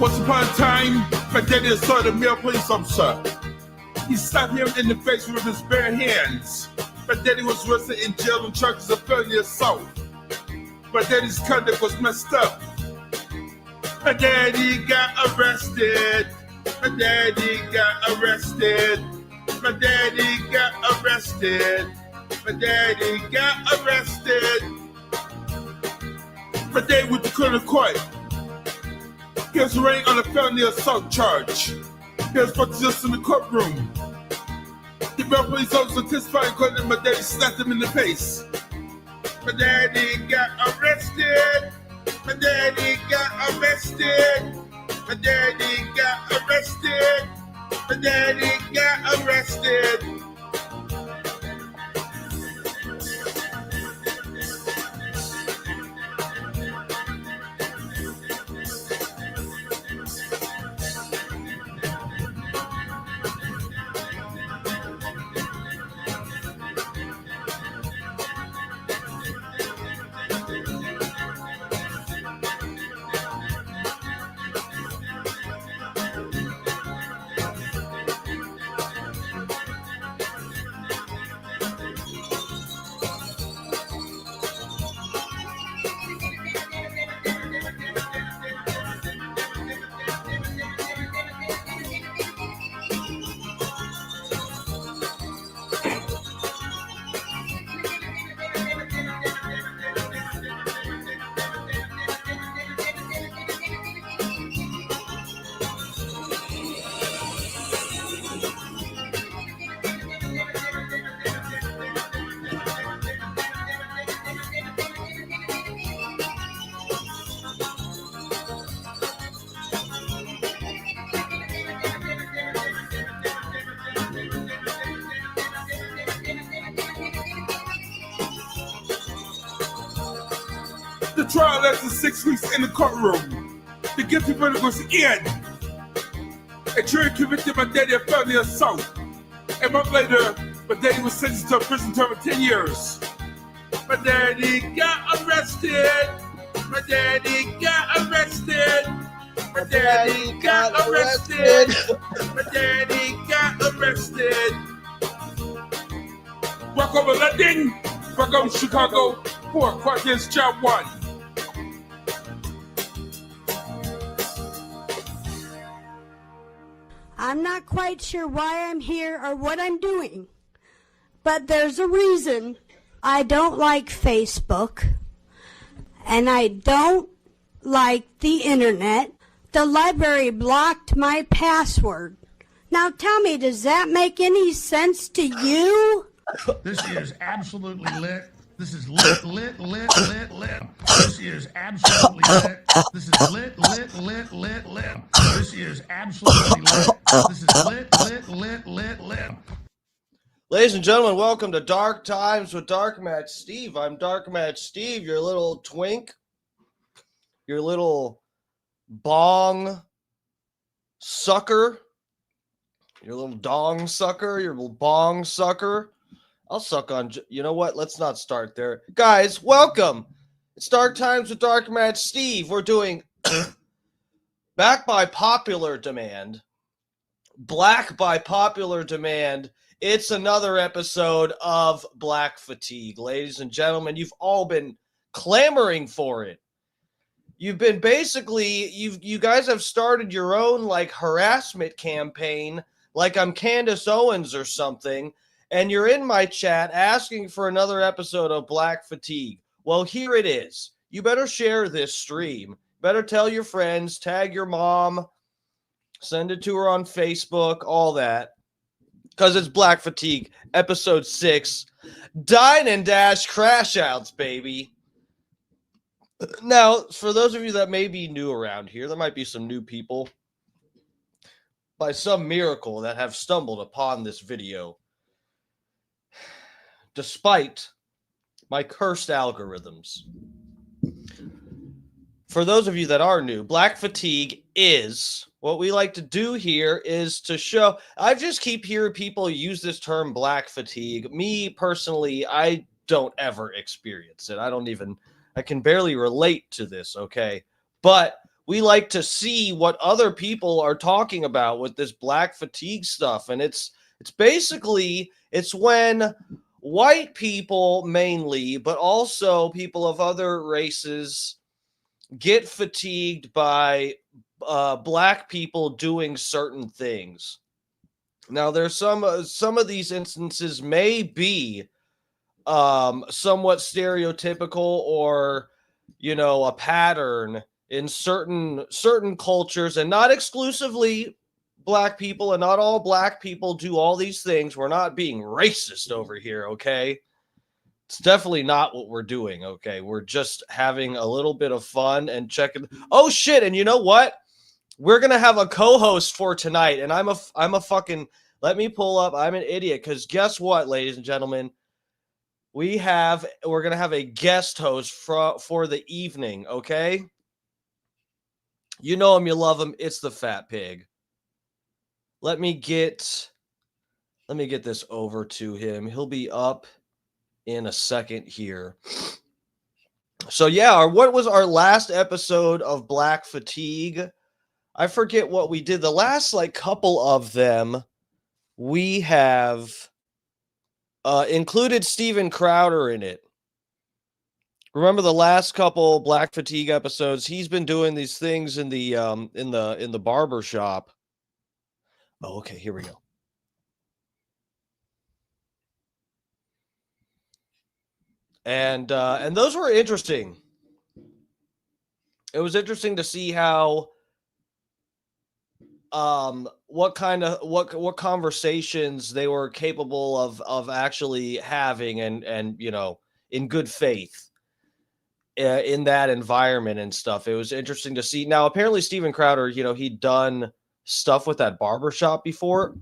Once upon a time, my daddy assaulted a male police officer. He slapped him in the face with his bare hands. My daddy was arrested in jail on charges of felony assault. My daddy's conduct was messed up. My daddy got arrested. My daddy got arrested. My daddy got arrested. My daddy got arrested. My daddy went to criminal court. He was arraigned on a felony assault charge. He was brought to justice in the courtroom. The male police officer testified in court and my daddy slapped him in the face. My daddy got arrested. My daddy got arrested. My daddy got arrested. My daddy got arrested. The trial lasted 6 weeks in the courtroom. The guilty verdict was in. A jury convicted my daddy of felony assault. A month later, my daddy was sentenced to a prison term of 10 years. My daddy got arrested. My daddy got arrested. My daddy got arrested. My daddy got arrested. Welcome to London. Welcome to Chicago. 4 Quarters, Job 1. I'm not quite sure why I'm here or what I'm doing, but there's a reason. I don't like Facebook, and I don't like the internet. The library blocked my password. Now tell me, does that make any sense to you? This is absolutely lit. This is lit. This is absolutely lit. This is lit. This is absolutely lit. This is lit. Ladies and gentlemen, welcome to Dark Times with Dark Match Steve. I'm Dark Match Steve, your little twink, your little bong sucker, your little dong sucker, your little bong sucker. I'll suck on, you know what? Let's not start there. Guys, welcome. It's Dark Times with Dark Match Steve. We're doing back by popular demand, black by popular demand. It's another episode of Black Fatigue. Ladies and gentlemen, you've all been clamoring for it. You've been basically, you guys have started your own like harassment campaign, like I'm Candace Owens or something. And you're in my chat asking for another episode of Black Fatigue. Well, here it is. You better share this stream. Better tell your friends, tag your mom, send it to her on Facebook, all that. Because it's Black Fatigue, episode 6. Dine and Dash Crash Outs, baby. Now, for those of you that may be new around here, there might be some new people by some miracle that have stumbled upon this video. Despite my cursed algorithms. For those of you that are new, Black Fatigue is, what we like to do here is to show, I just keep hearing people use this term Black Fatigue. Me, personally, I don't ever experience it. I can barely relate to this, okay? But we like to see what other people are talking about with this black fatigue stuff. And it's basically, it's when white people mainly, but also people of other races get fatigued by black people doing certain things. Now, there's some of these instances may be somewhat stereotypical, or a pattern in certain cultures, and not exclusively black people, and not all black people do all these things. We're not being racist over here, okay? It's definitely not what we're doing, okay? We're just having a little bit of fun and checking. Oh shit, and you know what? We're going to have a co-host for tonight, and I'm a fucking, let me pull up. I'm an idiot, because guess what, ladies and gentlemen? We're going to have a guest host for the evening, okay? You know him, you love him. It's the Fat Pig. Let me get this over to him. He'll be up in a second here. So yeah, what was our last episode of Black Fatigue? I forget what we did. The last couple of them, we have included Steven Crowder in it. Remember the last couple Black Fatigue episodes? He's been doing these things in the barber shop. Oh, okay, here we go. And those were interesting. It was interesting to see how what conversations they were capable of actually having, and in good faith in that environment and stuff. It was interesting to see. Now, apparently Steven Crowder, he'd done stuff with that barbershop before.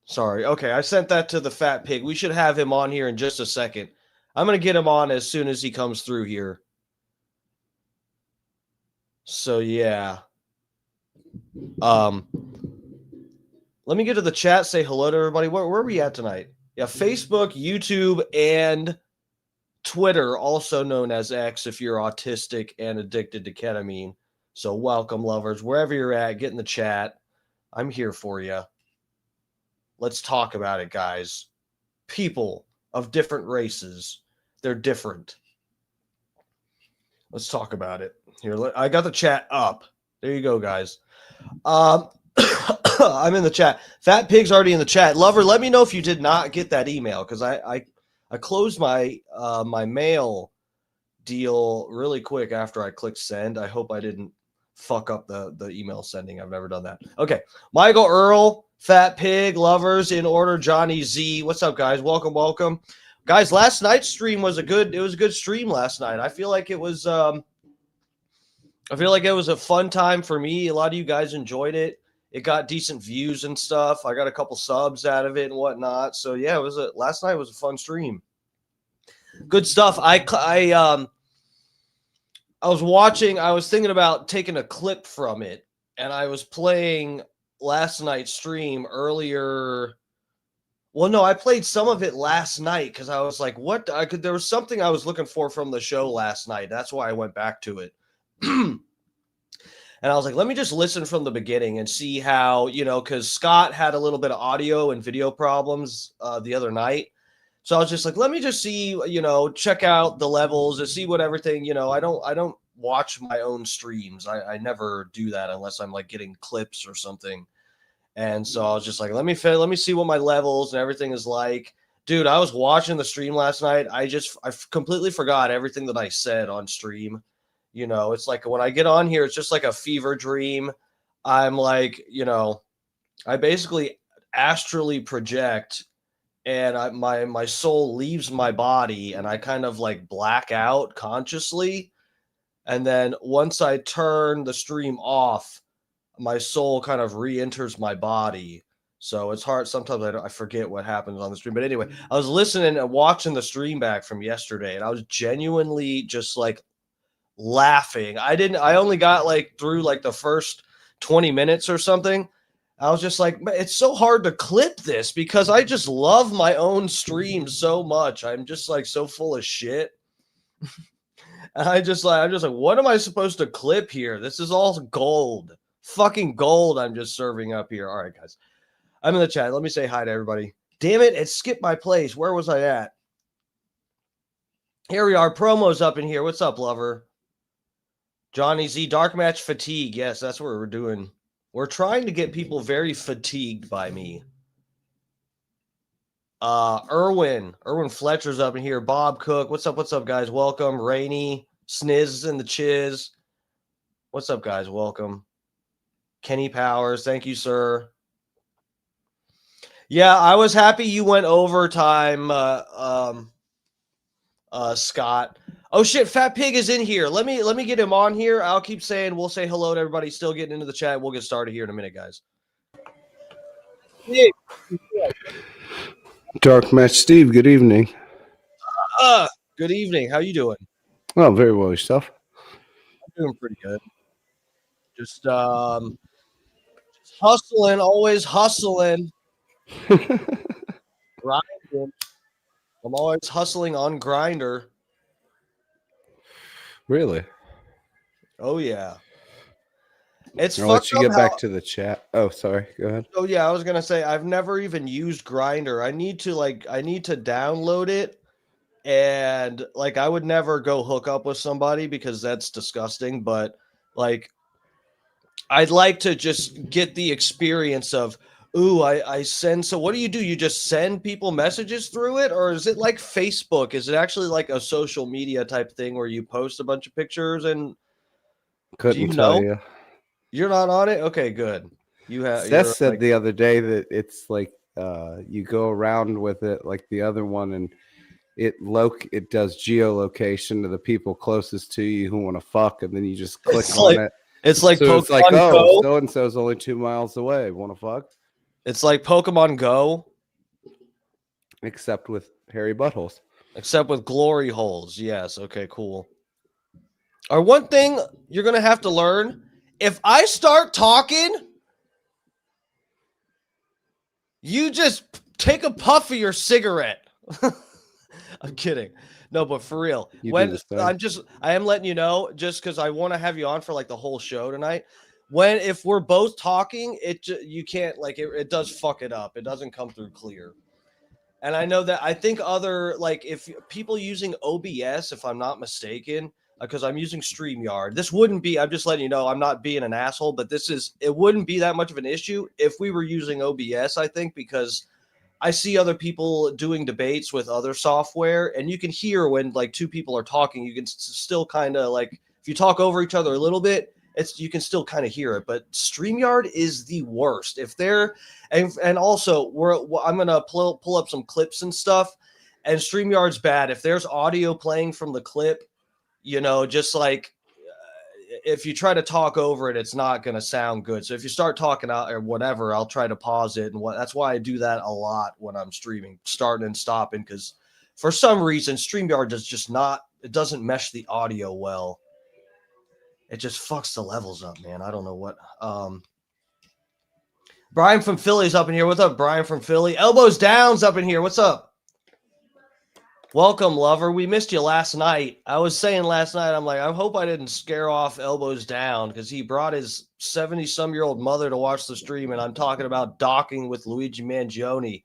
Sorry. Okay, I sent that to the Fat Pig. We should have him on here in just a second. I'm going to get him on as soon as he comes through here. So, yeah. Let me get to the chat, say hello to everybody. Where are we at tonight? Yeah, Facebook, YouTube, and Twitter, also known as X if you're autistic and addicted to ketamine. So welcome, lovers. Wherever you're at, get in the chat. I'm here for you. Let's talk about it, guys. People of different races, they're different. Let's talk about it. Here, I got the chat up. There you go, guys. I'm in the chat. Fat Pig's already in the chat. Lover, let me know if you did not get that email, because I closed my my mail deal really quick after I clicked send. I hope I didn't fuck up the email sending. I've never done that. Okay. Michael Earl, Fat Pig, Lovers in order, Johnny Z. What's up, guys? Welcome. Guys, last night's stream was a good stream last night. I feel like it was a fun time for me. A lot of you guys enjoyed it. It got decent views and stuff. I got a couple subs out of it and whatnot. So yeah, last night was a fun stream. Good stuff. I was thinking about taking a clip from it, and I was playing last night's stream earlier. Well, no, I played some of it last night because I was like, there was something I was looking for from the show last night. That's why I went back to it. And I was like, let me just listen from the beginning and see how, because Scott had a little bit of audio and video problems the other night. So I was just like, let me just see, check out the levels and see what everything, I don't watch my own streams. I never do that unless I'm getting clips or something. And so I was just like, let me see what my levels and everything is like. Dude, I was watching the stream last night. I completely forgot everything that I said on stream. It's like when I get on here, it's just like a fever dream. I'm like, I basically astrally project, and my soul leaves my body, and I kind of black out consciously. And then once I turn the stream off, my soul kind of re-enters my body. So it's hard. Sometimes I forget what happens on the stream. But anyway, I was listening and watching the stream back from yesterday, and I was genuinely just laughing. I only got through the first 20 minutes or something. I was just like, it's so hard to clip this because I just love my own stream so much. I'm just so full of shit. And I'm just like, what am I supposed to clip here? This is all gold. Fucking gold I'm just serving up here. All right, guys. I'm in the chat. Let me say hi to everybody. Damn it, it skipped my place. Where was I at? Here we are. Promos up in here. What's up, lover? Johnny Z, dark match fatigue. Yes, that's what we're doing. We're trying to get people very fatigued by me. Erwin Fletcher's up in here. Bob Cook. What's up, guys? Welcome. Rainey, Sniz in the Chiz. What's up, guys? Welcome. Kenny Powers. Thank you, sir. Yeah, I was happy you went overtime, Scott. Oh shit, Fat Pig is in here. Let me get him on here. I'll keep saying we'll say hello to everybody still getting into the chat. We'll get started here in a minute, guys. Hey. Dark Match Steve, good evening. Good evening. How you doing? Oh, very well, yourself. I'm doing pretty good. Just hustling, always hustling. Grinding. I'm always hustling on Grinder. Really? Oh yeah. It's I'll let you get back to the chat. Oh, sorry. Go ahead. Oh yeah, I was gonna say I've never even used Grinder. I need to download it, and like I would never go hook up with somebody because that's disgusting. But like, I'd like to just get the experience of, ooh, I send. So what do? You just send people messages through it, or is it like Facebook? Is it actually like a social media type thing where you post a bunch of pictures and? Couldn't tell you. You're not on it? Okay, good. Seth said the other day that it's like you go around with it like the other one, and it does geolocation to the people closest to you who want to fuck, and then you just click on it. It's like so Pokemon it's like, Go. Oh, so and so's only 2 miles away. Want to fuck? It's like Pokemon Go, except with hairy buttholes. Except with glory holes. Yes. Okay. Cool. Or one thing you're gonna have to learn: if I start talking, you just take a puff of your cigarette. I'm kidding. No, but for real, I am letting you know just because I want to have you on for like the whole show tonight. If we're both talking, you can't like it does fuck it up. It doesn't come through clear. And I know that I think if people using OBS, if I'm not mistaken, because I'm using StreamYard, this wouldn't be, I'm just letting you know, I'm not being an asshole, but it wouldn't be that much of an issue if we were using OBS, I think, because I see other people doing debates with other software, and you can hear when like two people are talking, you can still kind of like, if you talk over each other a little bit, you can still kind of hear it. But StreamYard is the worst. If they're, and also I'm going to pull up some clips and stuff, and StreamYard's bad. If there's audio playing from the clip, just like if you try to talk over it, it's not going to sound good. So if you start talking out or whatever, I'll try to pause it. And that's why I do that a lot when I'm streaming, starting and stopping, because for some reason, StreamYard it doesn't mesh the audio well. It just fucks the levels up, man. I don't know what. Brian from Philly's up in here. What's up, Brian from Philly? Elbows Down's up in here. What's up? Welcome, lover. We missed you last night. I was saying last night, I'm like, I hope I didn't scare off Elbows Down because he brought his 70-some-year-old mother to watch the stream, and I'm talking about docking with Luigi Mangione.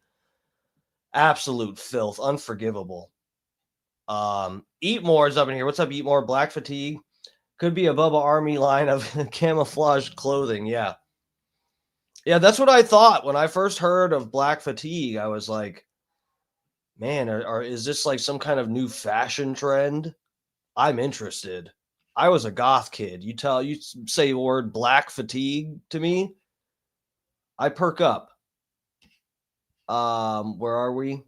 Absolute filth. Unforgivable. Eat More is up in here. What's up, Eat More? Black Fatigue. Could be a Bubba Army line of camouflage clothing. Yeah. Yeah, that's what I thought. When I first heard of Black Fatigue, I was like, man, is this like some kind of new fashion trend? I'm interested. I was a goth kid. You say the word Black Fatigue to me, I perk up. Where are we?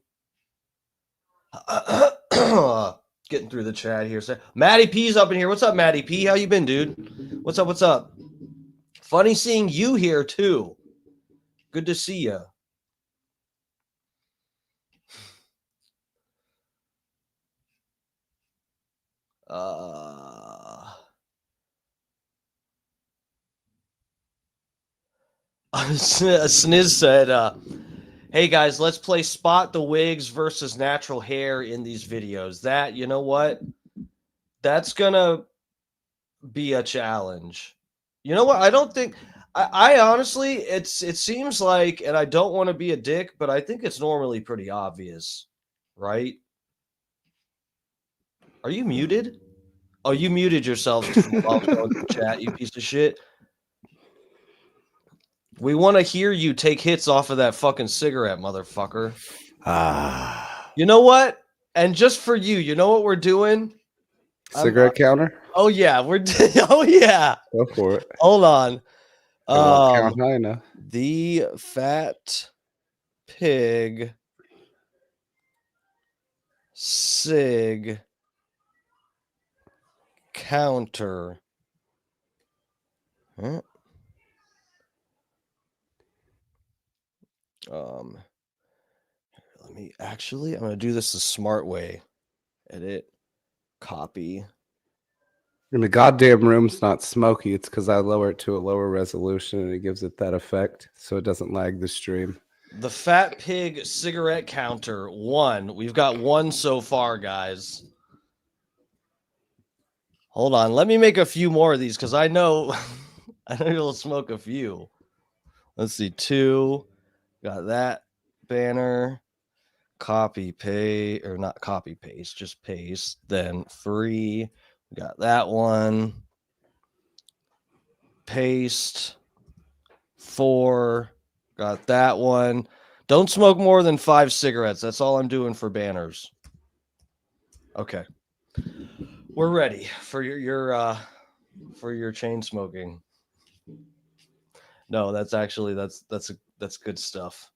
Getting through the chat here. So Matty P's up in here. What's up, Matty P? How you been, dude? What's up? What's up? Funny seeing you here too. Good to see you. Sniz said, hey guys, let's play Spot the Wigs versus Natural Hair in these videos. That, you know what? That's gonna be a challenge. You know what? I don't think I honestly it seems like, and I don't want to be a dick, but I think it's normally pretty obvious, right? Are you muted? Oh, you muted yourself while I was going through chat, you piece of shit. We want to hear you take hits off of that fucking cigarette, motherfucker. You know what? And just for you, you know what we're doing? Cigarette counter? Oh yeah, oh yeah. Go for it. Hold on. It won't count high enough. The Fat Pig Sig Counter. Huh? I'm gonna do this the smart way. Edit, copy. And the goddamn room's not smoky. It's because I lower it to a lower resolution and it gives it that effect so it doesn't lag the stream. The Fat Pig Cigarette Counter 1. We've got 1 so far, guys. Hold on. Let me make a few more of these because I know you'll smoke a few. Let's see. 2. Got that banner. Copy, paste, or not copy, paste, just paste. Then 3. Got that one. Paste. 4. Got that one. Don't smoke more than 5 cigarettes. That's all I'm doing for banners. Okay. We're ready for your chain smoking. No, that's good stuff.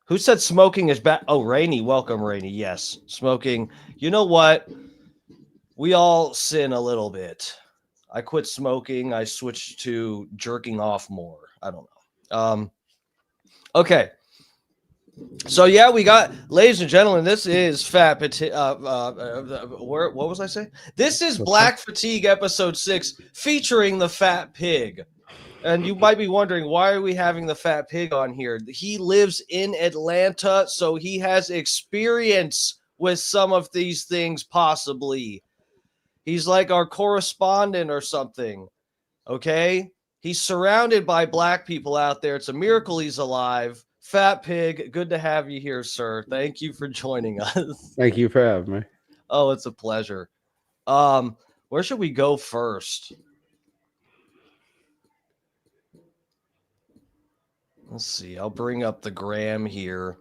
Who said smoking is bad? Oh, Rainy. Welcome, Rainy. Yes. Smoking. You know what? We all sin a little bit. I quit smoking. I switched to jerking off more. I don't know. Okay. So yeah, we got, ladies and gentlemen, this is what was I saying? This is Black Fatigue episode 6 featuring the Fat Pig. And you might be wondering, why are we having the Fat Pig on here? He lives in Atlanta, so he has experience with some of these things, possibly. He's like our correspondent or something, okay? He's surrounded by black people out there. It's a miracle he's alive. Fat Pig, good to have you here, sir. Thank you for joining us. Thank you for having me. Oh, it's a pleasure. Where should we go first? Let's see. I'll bring up the gram here.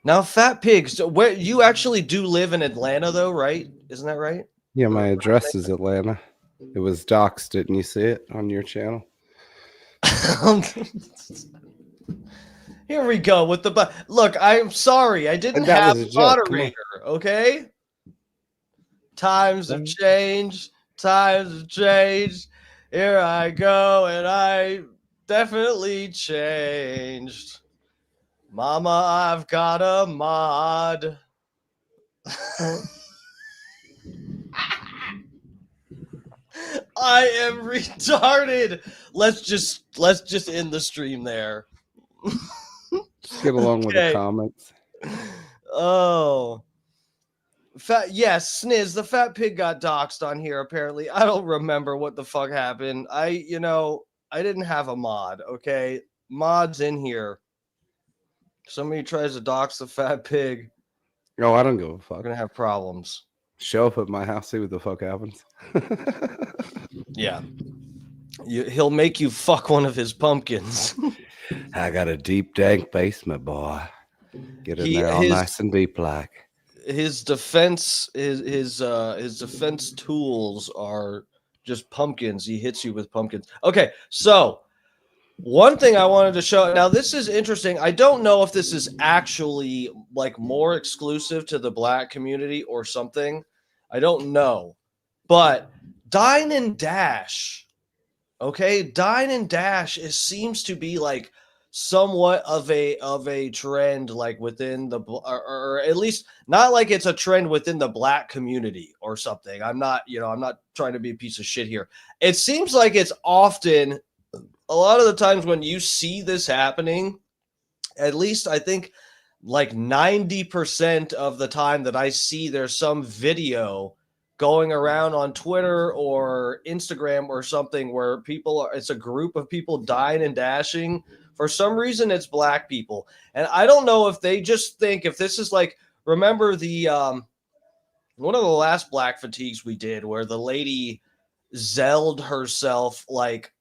Now, Fat Pig, so where you actually do live in Atlanta, though, right? Isn't that right? Yeah, my address is Atlanta. It was doxed. Didn't you see it on your channel? Here we go with the look. I'm sorry, I didn't have a moderator. Okay. Times have changed. Times have changed. Here I go, and I definitely changed. Mama, I've got a mod. I am retarded. Let's just end the stream there. Just get along with the comments. Oh. Yes, Sniz, the Fat Pig got doxxed on here, apparently. I don't remember what the fuck happened. I didn't have a mod, okay? Mod's in here. Somebody tries to dox the Fat Pig. No, I don't give a fuck. We're gonna have problems. Show up at my house, see what the fuck happens. Yeah. He'll make you fuck one of his pumpkins. I got a deep, dank basement, boy. Get in there all nice and deep like. His defense, his defense tools are just pumpkins. He hits you with pumpkins. Okay, so one thing I wanted to show. Now, this is interesting. I don't know if this is actually like more exclusive to the black community or something. I don't know. But Dine and Dash. Okay, Dine and Dash seems to be like somewhat of a trend, like within the or at least not like it's a trend within the black community or something. I'm not trying to be a piece of shit here. It seems like it's often a lot of the times when you see this happening, at least I think like 90% of the time that I see there's some video going around on Twitter or Instagram or something where it's a group of people dying and dashing. For some reason, it's black people. And I don't know if they just think if this is like, remember the one of the last Black Fatigues we did where the lady zelled herself like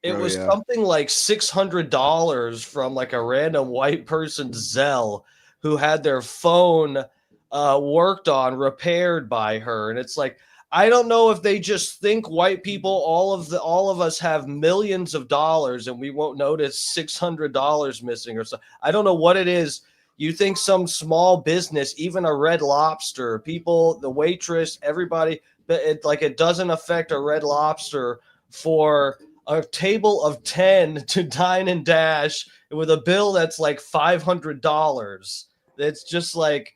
it was something like $600 from like a random white person's Zelle who had their phone worked on, repaired by her. And it's like, I don't know if they just think white people, all of us have millions of dollars and we won't notice $600 missing or so. I don't know what it is. You think some small business, even a Red Lobster, people, the waitress, everybody, it doesn't affect a Red Lobster for a table of 10 to dine and dash with a bill that's like $500. It's just like,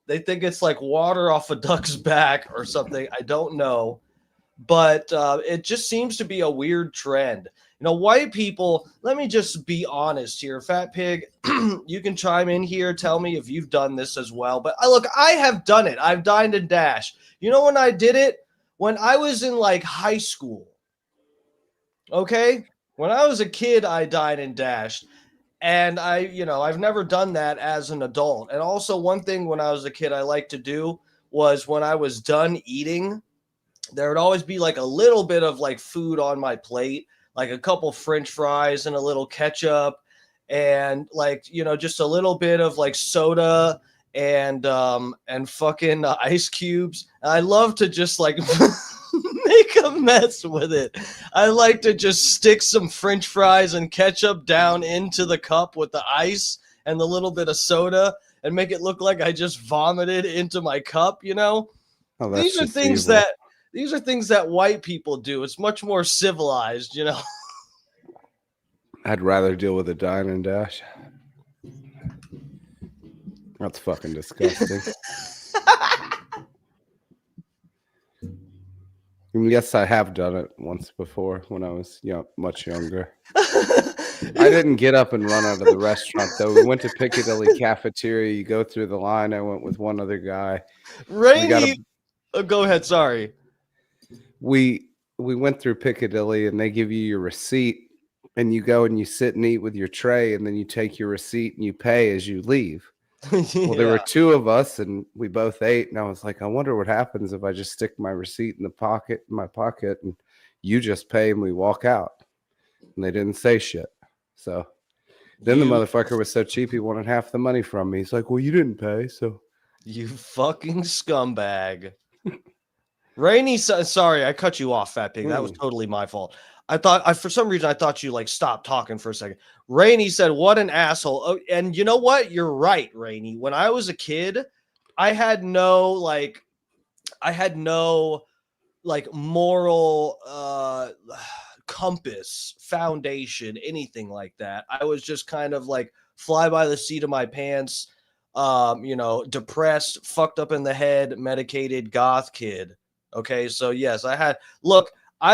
they think it's like water off a duck's back or something. I don't know. But it just seems to be a weird trend. You know, white people, let me just be honest here. Fat Pig, you can chime in here. Tell me if you've done this as well. But look, I have done it. I've dined and dashed. You know when I did it? When I was in like high school. Okay? When I was a kid, I dined and dashed. And I've never done that as an adult. And also one thing when I was a kid I liked to do was when I was done eating, there would always be like a little bit of like food on my plate, like a couple French fries and a little ketchup and like, just a little bit of like soda and fucking ice cubes. And I love to just like make a mess with it. I like to just stick some French fries and ketchup down into the cup with the ice and the little bit of soda and make it look like I just vomited into my cup, Oh, these are things that white people do. It's much more civilized, I'd rather deal with a dine and dash. That's fucking disgusting. Yes, I have done it once before when I was much younger. I didn't get up and run out of the restaurant, though. We went to Piccadilly Cafeteria. You go through the line. I went with one other guy. Rainy. Go ahead. Sorry. We went through Piccadilly, and they give you your receipt, and you go and you sit and eat with your tray, and then you take your receipt and you pay as you leave. Well, there were two of us, and we both ate, and I was like, I wonder what happens if I just stick my receipt in my pocket, and you just pay, and we walk out. And they didn't say shit. So then the motherfucker was so cheap, he wanted half the money from me. He's like, well, you didn't pay, so. You fucking scumbag. Rainy, sorry, I cut you off, Fat Pig. That was totally my fault. For some reason, I thought you like stopped talking for a second. Rainy said, what an asshole. Oh, and you know what? You're right, Rainy. When I was a kid, I had no moral compass, foundation, anything like that. I was just kind of like fly by the seat of my pants, depressed, fucked up in the head, medicated goth kid. Okay, so yes, I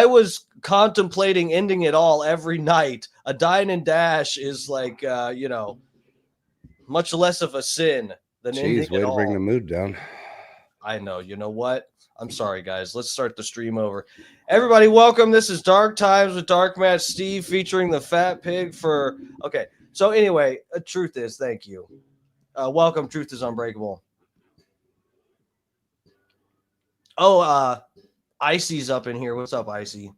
was contemplating ending it all every night. A dine and dash is like, much less of a sin than ending way it to all. Bring the mood down. I know. You know what? I'm sorry, guys. Let's start the stream over. Everybody, welcome. This is Dark Times with Dark Match Steve featuring the Fat Pig okay. So anyway, Truth is, thank you. Welcome. Truth is Unbreakable. Oh, Icy's up in here. What's up, Icy?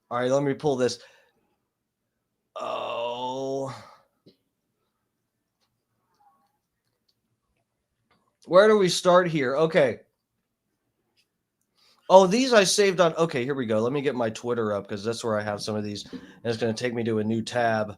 All right, let me pull this. Oh. Where do we start here? Okay. Oh, these I saved on. Okay, here we go. Let me get my Twitter up because that's where I have some of these. And it's going to take me to a new tab.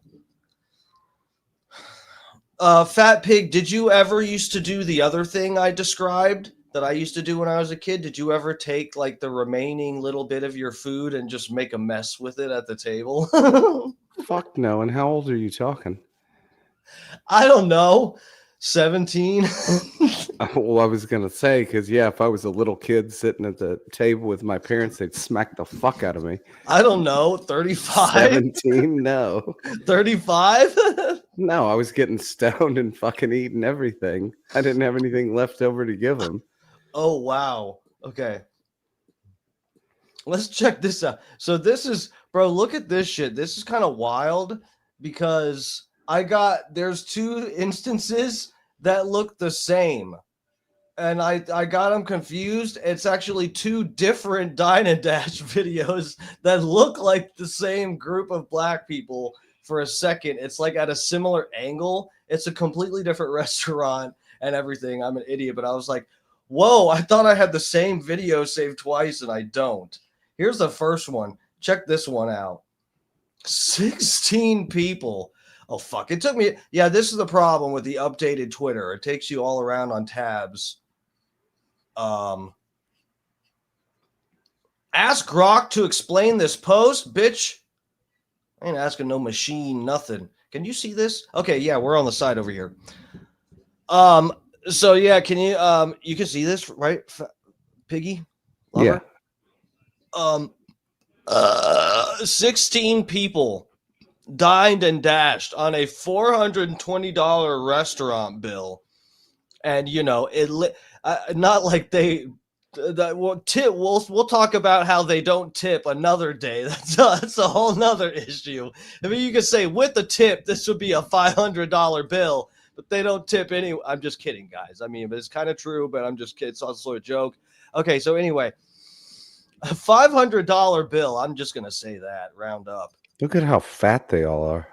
Fat Pig, did you ever used to do the other thing I described that I used to do when I was a kid? Did you ever take like the remaining little bit of your food and just make a mess with it at the table? Fuck no. And how old are you talking? I don't know. 17. Well, I was going to say, because, if I was a little kid sitting at the table with my parents, they'd smack the fuck out of me. I don't know. 35? 17? No. 35? No, I was getting stoned and fucking eating everything. I didn't have anything left over to give him. Oh, wow. Okay. Let's check this out. So this is, bro, look at this shit. This is kind of wild because there's two instances that look the same. And I got them confused. It's actually two different Dine and Dash videos that look like the same group of black people for a second. It's like at a similar angle. It's a completely different restaurant and everything. I'm an idiot, but I was like, whoa, I thought I had the same video saved twice and I don't. Here's the first one. Check this one out. 16 people. Oh, fuck. It took me. Yeah, this is the problem with the updated Twitter. It takes you all around on tabs. Ask Grok to explain this post, bitch. I ain't asking no machine, nothing. Can you see this? Okay, yeah, we're on the side over here. So yeah, can you you can see this, right, Piggy? Lover? Yeah. 16 people dined and dashed on a $420 restaurant bill, and you know not like they. We'll talk about how they don't tip another day. That's a whole nother issue. I mean, you could say with the tip, this would be a $500 bill, but they don't tip any. I'm just kidding, guys. I mean, it's kind of true, but I'm just kidding. It's also a joke. Okay, so anyway, a $500 bill. I'm just gonna say that round up. Look at how fat they all are.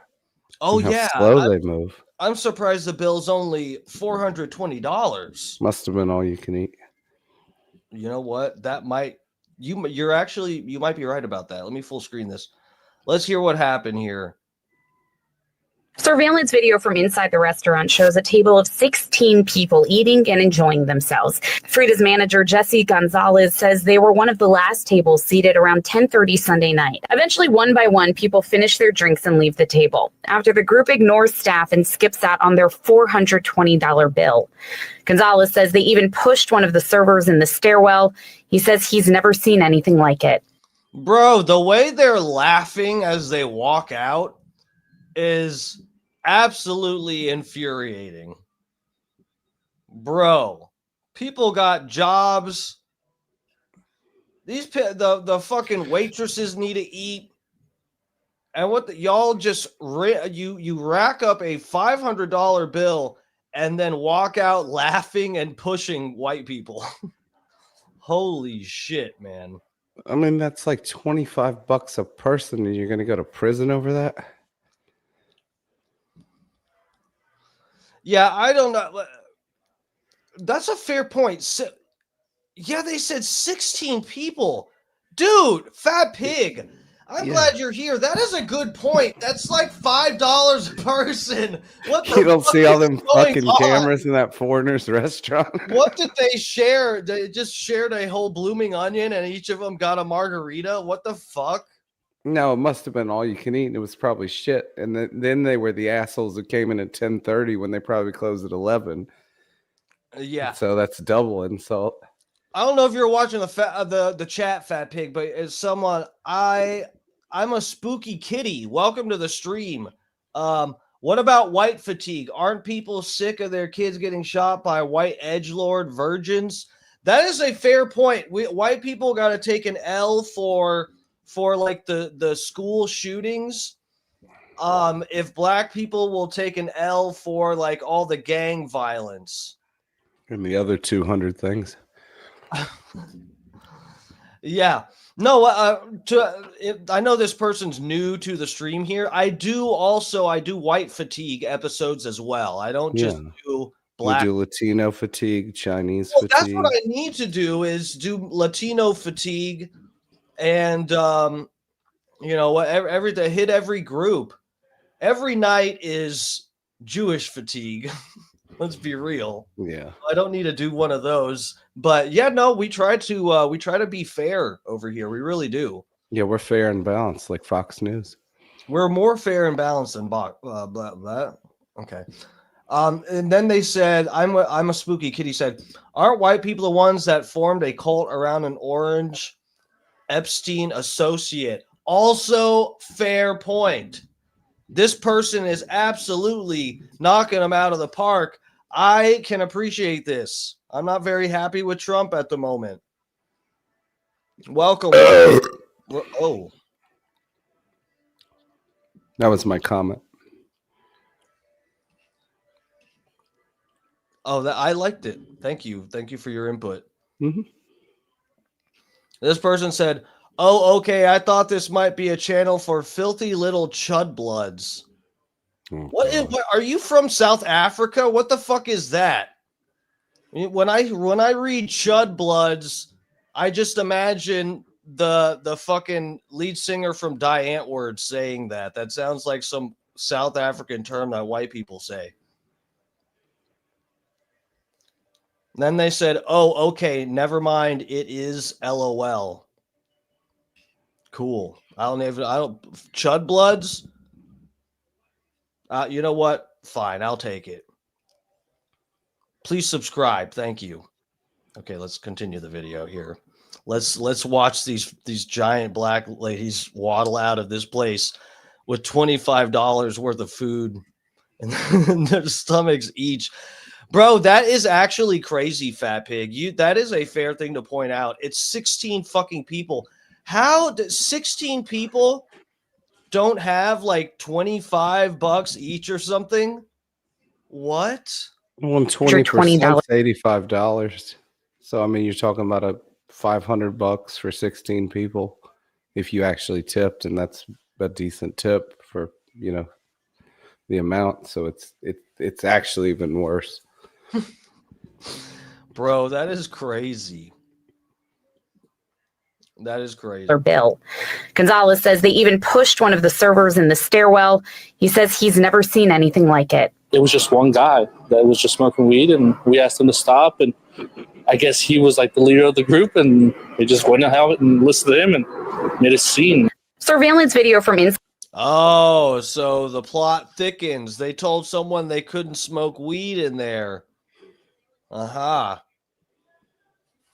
Oh and how yeah, slow they move. I'm surprised the bill's only $420. Must have been all you can eat. You know what? That might you might be right about that. Let me full screen this. Let's hear what happened here. Surveillance video from inside the restaurant shows a table of 16 people eating and enjoying themselves. Frida's manager, Jesse Gonzalez, says they were one of the last tables seated around 10:30 Sunday night. Eventually, one by one, people finish their drinks and leave the table. After the group ignores staff and skips out on their $420 bill. Gonzalez says they even pushed one of the servers in the stairwell. He says he's never seen anything like it. Bro, the way they're laughing as they walk out is absolutely infuriating. Bro, people got jobs. The fucking waitresses need to eat. And y'all just you rack up a $500 bill and then walk out laughing and pushing white people. Holy shit, man. I mean, that's like $25 a person, and you're gonna go to prison over that? Yeah, I don't know. That's a fair point. Yeah, they said 16 people. Dude, Fat Pig. I'm glad you're here. That is a good point. That's like $5 a person. What the You don't see all them fucking on? cameras in that foreigner's restaurant? What did they share? They just shared a whole blooming onion and each of them got a margarita? What the fuck? No, it must have been all you can eat, and it was probably shit. And then they were the assholes that came in at 10:30 when they probably closed at 11. Yeah. So that's double insult. I don't know if you're watching the chat, Fat Pig, but as someone, I'm a spooky kitty. Welcome to the stream. What about white fatigue? Aren't people sick of their kids getting shot by white edgelord virgins? That is a fair point. White people got to take an L for like the school shootings. If black people will take an L for like all the gang violence And the other 200 things. Yeah. No, I know this person's new to the stream here. I do white fatigue episodes as well. I don't just do black. We do Latino fatigue, Chinese fatigue. That's what I need to do is do Latino fatigue and hit every group. Every night is Jewish fatigue. Let's be real. Yeah. I don't need to do one of those. But yeah, no, we try to be fair over here. We really do. Yeah, we're fair and balanced, like Fox News. We're more fair and balanced than Okay. And then they said, I'm a spooky kitty said, aren't white people the ones that formed a cult around an orange Epstein associate? Also fair point. This person is absolutely knocking them out of the park. I can appreciate this. I'm not very happy with Trump at the moment. Welcome. Oh, That was my comment. I liked it. Thank you. Thank you for your input. Mm-hmm. This person said, "Oh, okay. I thought this might be a channel for filthy little chud bloods." Oh, What are you from South Africa? What the fuck is that? When I read chud bloods, I just imagine the fucking lead singer from Die Antwoord saying that. That sounds like some South African term that white people say. Then they said, "Oh, okay, never mind. It is LOL." Cool. I don't chud bloods. You know what? Fine, I'll take it. Please subscribe. Thank you. Okay, let's continue the video here. Let's watch these giant black ladies waddle out of this place with $25 worth of food and their stomachs each. Bro, that is actually crazy, Fat Pig. That is a fair thing to point out. It's 16 fucking people. How do 16 people don't have like $25 each or something? What? Well, 20% $85. So I mean, you're talking about a $500 for 16 people if you actually tipped, and that's a decent tip for the amount. So it's actually even worse. Bro, that is crazy. That is crazy. Their bill. Gonzalez says they even pushed one of the servers in the stairwell. He says he's never seen anything like it. It was just one guy that was just smoking weed, and we asked him to stop, and I guess he was like the leader of the group, and we just went out and listened to him and made a scene. Surveillance video from inside. Oh, so the plot thickens. They told someone they couldn't smoke weed in there. Aha.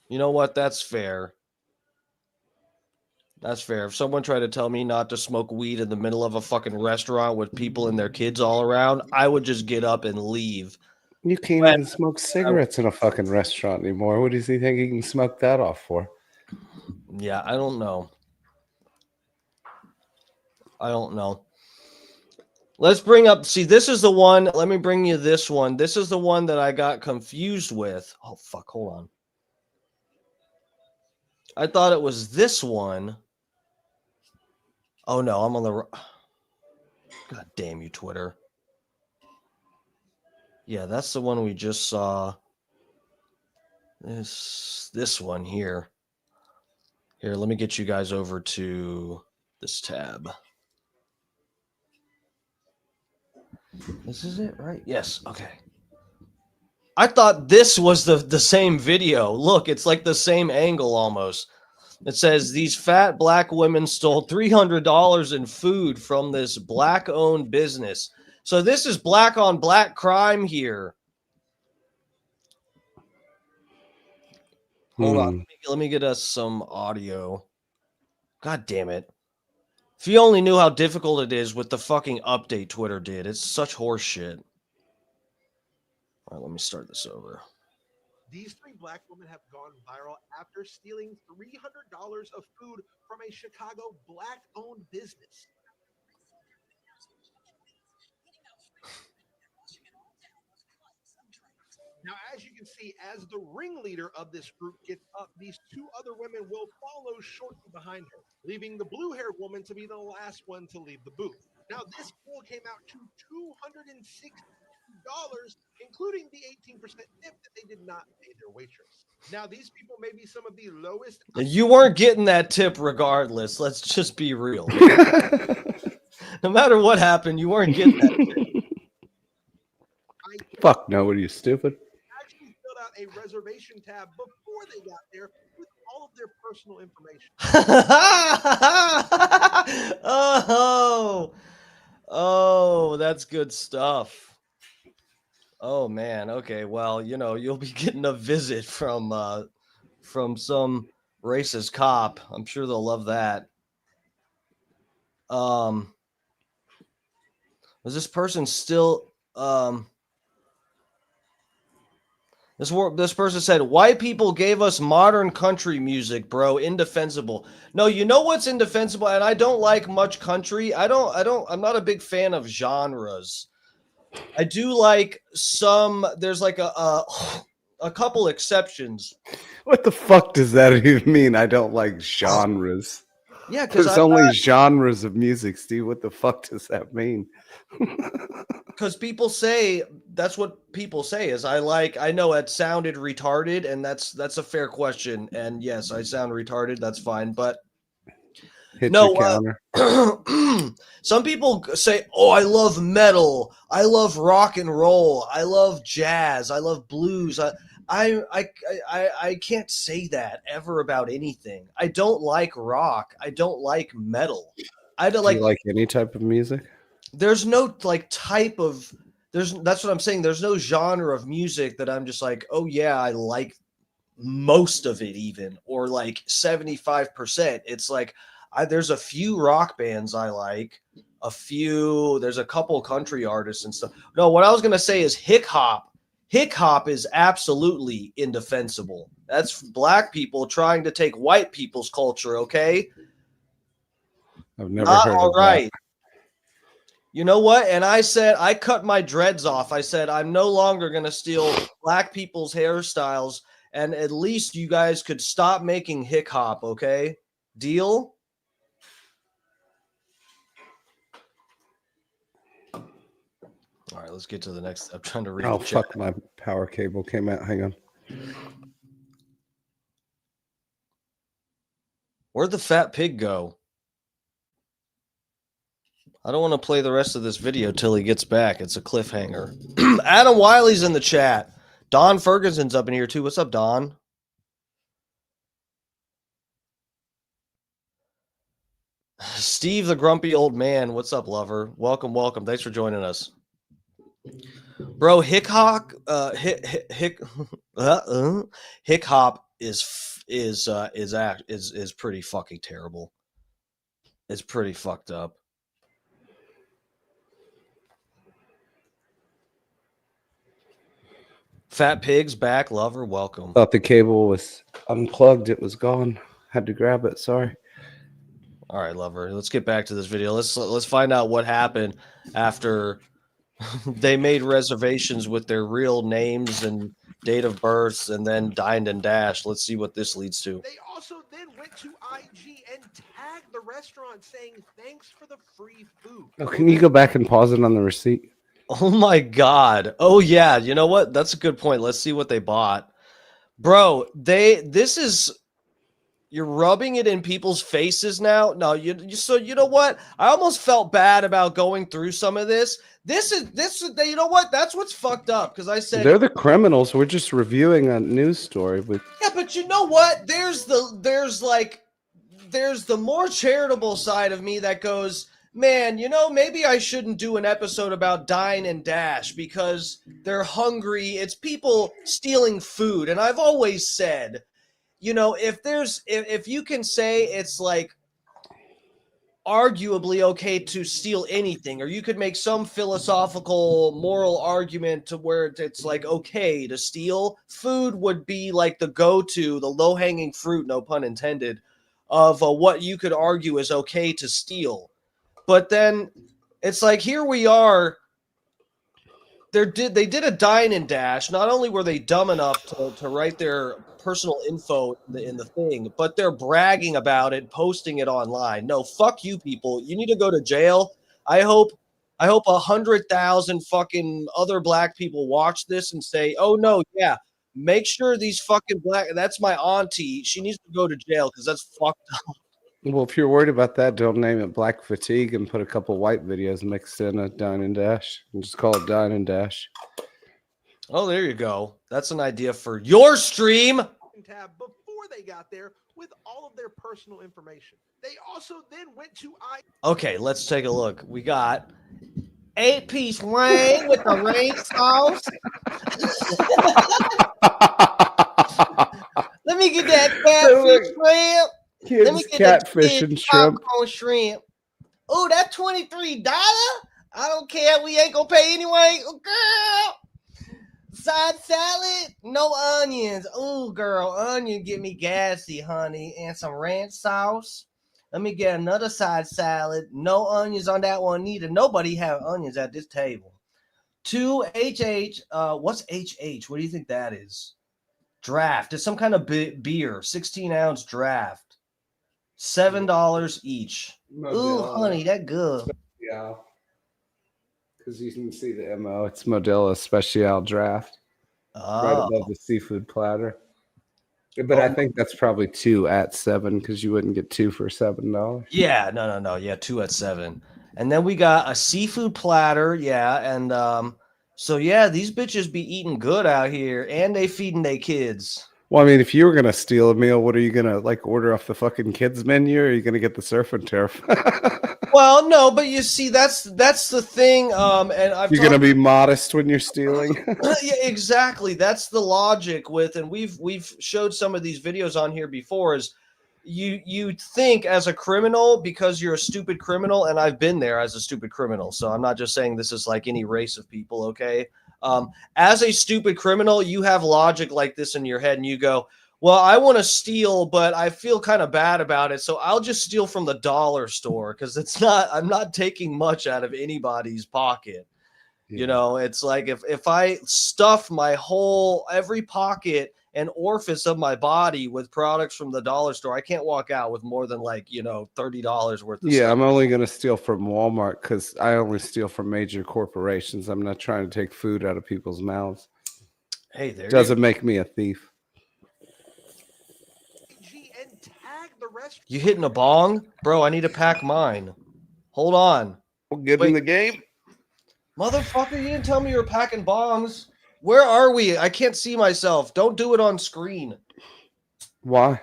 You know what? That's fair. That's fair. If someone tried to tell me not to smoke weed in the middle of a fucking restaurant with people and their kids all around, I would just get up and leave. You can't even smoke cigarettes in a fucking restaurant anymore. What does he think he can smoke that off for? Yeah, I don't know. Let's bring up, see, this is the one. Let me bring you this one. This is the one that I got confused with. Oh, fuck. Hold on. I thought it was this one. Oh, no, I'm on the... God damn you, Twitter. Yeah, that's the one we just saw. This one here. Here, let me get you guys over to this tab. This is it, right? Yes, okay. I thought this was the same video. Look, it's like the same angle almost. It says these fat black women stole $300 in food from this black-owned business. So this is black on black crime here. Hold on. Let me get us some audio. God damn it. If you only knew how difficult it is with the fucking update Twitter did. It's such horse shit. All right, let me start this over. These three black women have gone viral after stealing $300 of food from a Chicago black-owned business. Now, as you can see, as the ringleader of this group gets up, these two other women will follow shortly behind her, leaving the blue-haired woman to be the last one to leave the booth. Now, this bill came out to $260, including the 18% tip that they did not pay their waitress. Now, these people may be some of the lowest. You weren't getting that tip regardless. Let's just be real. No matter what happened, you weren't getting that tip. Fuck no, what are you, stupid? Actually filled out a reservation tab before they got there with all of their personal information. Oh, that's good stuff. Oh man, okay. Well, you'll be getting a visit from some racist cop. I'm sure they'll love that. Was this person still this person said, white people gave us modern country music, bro. Indefensible. No, you know what's indefensible? And I don't like much country. I'm not a big fan of genres. I do like some, there's like a couple exceptions. What the fuck does that even mean? I don't like genres. Yeah, because There's only genres of music, Steve. What the fuck does that mean? Because people say, that's what people say is I know it sounded retarded, and that's a fair question. And yes, I sound retarded. That's fine. But Hit no, your counter. some people say, oh, I love metal. I love rock and roll. I love jazz. I love blues. I can't say that ever about anything. I don't like rock. I don't like metal. I don't Do you like any type of music? There's no like type of that's what I'm saying. There's no genre of music that I'm just like, oh yeah, I like most of it even, or like 75%. It's like there's a few rock bands I like, there's a couple country artists and stuff. No, what I was gonna say is hip hop. Hip hop is absolutely indefensible. That's black people trying to take white people's culture, okay? I've never Not heard all of right. that. You know what? And I said, I cut my dreads off. I said, I'm no longer going to steal black people's hairstyles. And at least you guys could stop making hip hop, okay? Deal? All right, let's get to the next. I'm trying to read. Oh, the chat. fuck. My power cable came out. Hang on. Where'd the fat pig go? I don't want to play the rest of this video till he gets back. It's a cliffhanger. Adam Wiley's in the chat. Don Ferguson's up in here too. What's up, Don? Steve, the grumpy old man. What's up, lover? Welcome, welcome. Thanks for joining us. Bro, hip hop is pretty fucking terrible. It's pretty fucked up. Fat Pig's back, lover. Welcome. Thought the cable was unplugged. It was gone. Had to grab it. Sorry. All right, lover. Let's get back to this video. Let's find out what happened after they made reservations with their real names and date of births and then dined and dashed. Let's see what this leads to. They also then went to IG and tagged the restaurant saying, thanks for the free food. Oh, can you go back and pause it on the receipt? Oh my God. Oh yeah. You know what? That's a good point. Let's see what they bought. Bro, you're rubbing it in people's faces now. No, so you know what? I almost felt bad about going through some of this. This you know what? That's what's fucked up. Because I said They're the criminals. We're just reviewing a news story with yeah, but you know what? There's the more charitable side of me that goes, man, you know, maybe I shouldn't do an episode about Dine and Dash because they're hungry. It's people stealing food. And I've always said, you know, if you can say it's like arguably okay to steal anything, or you could make some philosophical moral argument to where it's like okay to steal, food would be like the go-to, the low-hanging fruit, no pun intended, of what you could argue is okay to steal. But then it's like here we are. They did a dine and dash. Not only were they dumb enough to write their personal info in the thing, but they're bragging about it, posting it online. No, fuck you people. You need to go to jail. I hope 100,000 fucking other black people watch this and say, oh no, yeah, make sure these fucking that's my auntie. She needs to go to jail because that's fucked up. Well, if you're worried about that, don't name it Black Fatigue and put a couple white videos mixed in a Dine and Dash and just call it Dine and Dash. Oh, there you go. That's an idea for your stream. Tab before they got there with all of their personal information. They also then went to Okay, let's take a look. We got 8-piece wing with the rain sauce. Let me get that catfish shrimp. Let me Kids get that catfish and shrimp. popcorn shrimp. Oh, that $23? I don't care. We ain't gonna pay anyway. Oh, girl. Side salad, no onions. Oh, girl, onion get me gassy, honey. And some ranch sauce. Let me get another side salad. No onions on that one neither. Nobody have onions at this table. 2 HH. What's HH? What do you think that is? Draft. It's some kind of beer. 16-ounce draft. $7 each. Ooh, honey, that good. Yeah. Because you can see the MO. It's Modelo Special Draft. Right Oh. above the seafood platter. But I think that's probably 2 at $7 because you wouldn't get 2 for $7. Yeah, no. Yeah, 2 at 7. And then we got a seafood platter. Yeah, and so yeah, these bitches be eating good out here, and they feeding their kids. Well, I mean, if you were gonna steal a meal, what are you gonna like order off the fucking kids menu? Or are you gonna get the surf and turf? Well, no, but you see, that's the thing. And You're gonna be modest when you're stealing. Yeah, exactly. That's the logic with, and we've showed some of these videos on here before. Is you think as a criminal because you're a stupid criminal, and I've been there as a stupid criminal, so I'm not just saying this is like any race of people. Okay, as a stupid criminal, you have logic like this in your head, and you go, well, I want to steal, but I feel kind of bad about it, so I'll just steal from the dollar store because I'm not taking much out of anybody's pocket. You know, it's like if I stuff my every pocket and orifice of my body with products from the dollar store, I can't walk out with more than like, $30 worth of stuff. I'm only going to steal from Walmart because I only steal from major corporations. I'm not trying to take food out of people's mouths. Hey, there doesn't make me a thief. You hitting a bong? Bro, I need to pack mine. Hold on. We'll get in the game. Motherfucker, you didn't tell me you were packing bongs. Where are we? I can't see myself. Don't do it on screen. Why?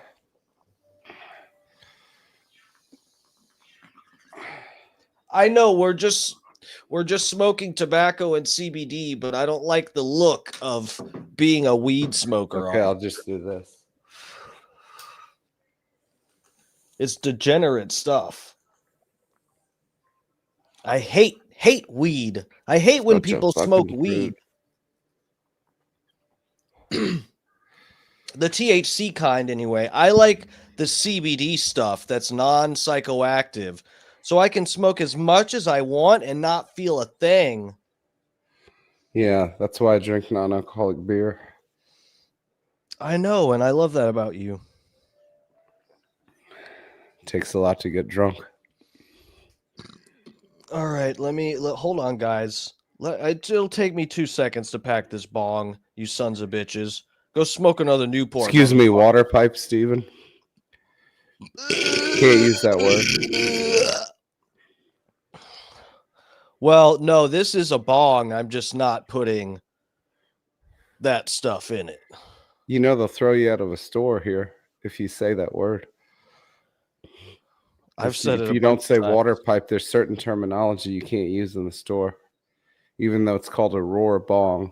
I know we're just smoking tobacco and CBD, but I don't like the look of being a weed smoker. Okay, I'll just do this. It's degenerate stuff. I hate weed. I hate when people smoke weed. The THC kind, anyway. I like the CBD stuff that's non-psychoactive, so I can smoke as much as I want and not feel a thing. Yeah, that's why I drink non-alcoholic beer. I know, and I love that about you. Takes a lot to get drunk. All right, hold on, guys. It'll take me 2 seconds to pack this bong, you sons of bitches. Go smoke another Newport. Excuse me, water pipe, Steven. Can't use that word. Well, no, this is a bong. I'm just not putting that stuff in it. You know they'll throw you out of a store here if you say that word. I've said it. If you don't say water pipe, there's certain terminology you can't use in the store. Even though it's called a roar bong,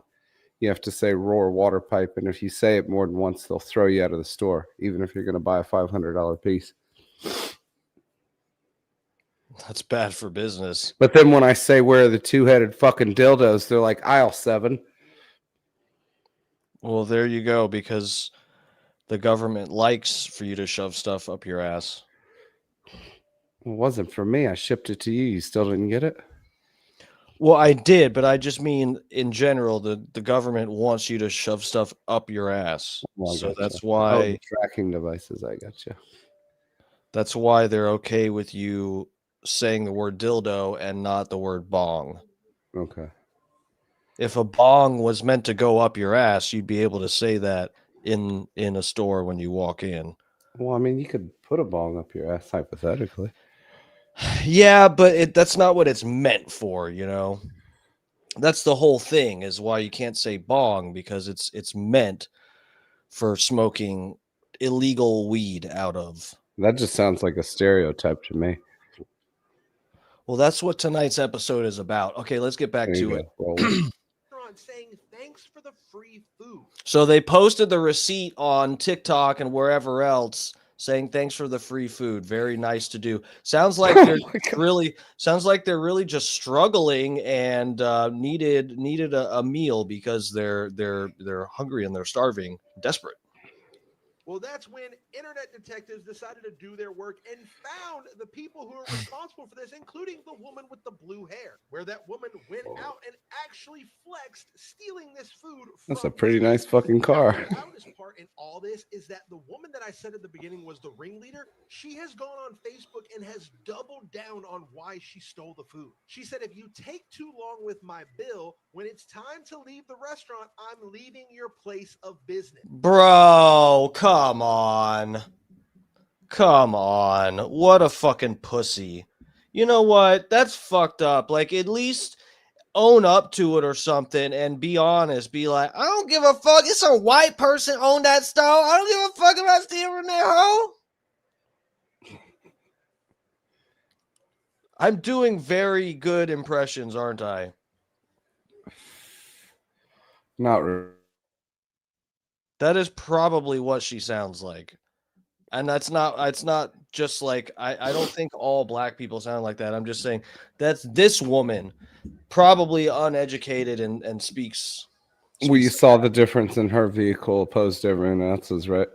you have to say roar water pipe. And if you say it more than once, they'll throw you out of the store, even if you're going to buy a $500 piece. That's bad for business. But then when I say where are the two-headed fucking dildos, they're like aisle 7. Well, there you go, because the government likes for you to shove stuff up your ass. It wasn't for me. I shipped it to you. You still didn't get it? Well, I did, but I just mean in general, the government wants you to shove stuff up your ass. Well, so that's why tracking devices. I got you. That's why they're okay with you saying the word dildo and not the word bong. Okay. If a bong was meant to go up your ass, you'd be able to say that in a store when you walk in. Well, I mean, you could put a bong up your ass hypothetically. Yeah, but that's not what it's meant for, you know. That's the whole thing, is why you can't say bong, because it's meant for smoking illegal weed out of. That just sounds like a stereotype to me. Well, that's what tonight's episode is about. Okay, let's get back to it. Saying thanks for the free food. So they posted the receipt on TikTok and wherever else saying thanks for the free food. Very nice to do. Sounds like they're really just struggling and needed a meal because they're hungry and they're starving, desperate. Well, that's when internet detectives decided to do their work and found the people who are responsible for this, including the woman with the blue hair, where that woman went out and actually flexed stealing this food from That's a pretty nice fucking car. The loudest part in all this is that the woman that I said at the beginning was the ringleader, she has gone on Facebook and has doubled down on why she stole the food. She said, if you take too long with my bill, when it's time to leave the restaurant, I'm leaving your place of business. Bro, come on. What a fucking pussy. You know what? That's fucked up. Like, at least own up to it or something and be honest. Be like, I don't give a fuck. It's a white person owned that store. I don't give a fuck about stealing from that hoe. I'm doing very good impressions, aren't I? Not really. That is probably what she sounds like. And it's not just like, I don't think all black people sound like that. I'm just saying that's this woman, probably uneducated and speaks. Well, you saw the difference in her vehicle opposed to everyone else's, right?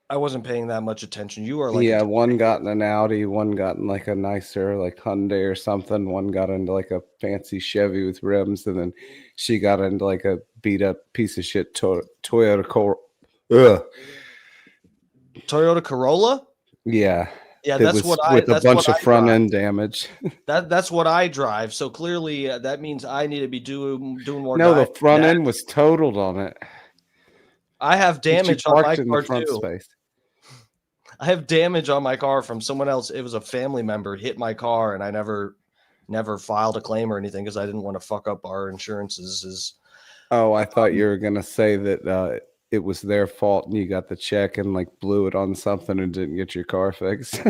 I wasn't paying that much attention. You are like, yeah, one got in an Audi, one got in like a nicer like Hyundai or something, one got into like a fancy Chevy with rims, and then she got into like a beat up piece of shit Toyota Corolla. Yeah, that's what with a bunch of front end damage. That's what I drive. So clearly, that means I need to be doing more. No, the front end was totaled on it. I have damage on my car front too. Space. I have damage on my car from someone else. It was a family member hit my car, and I never filed a claim or anything because I didn't want to fuck up our insurances. Oh, I thought you were gonna say that it was their fault and you got the check and like blew it on something and didn't get your car fixed.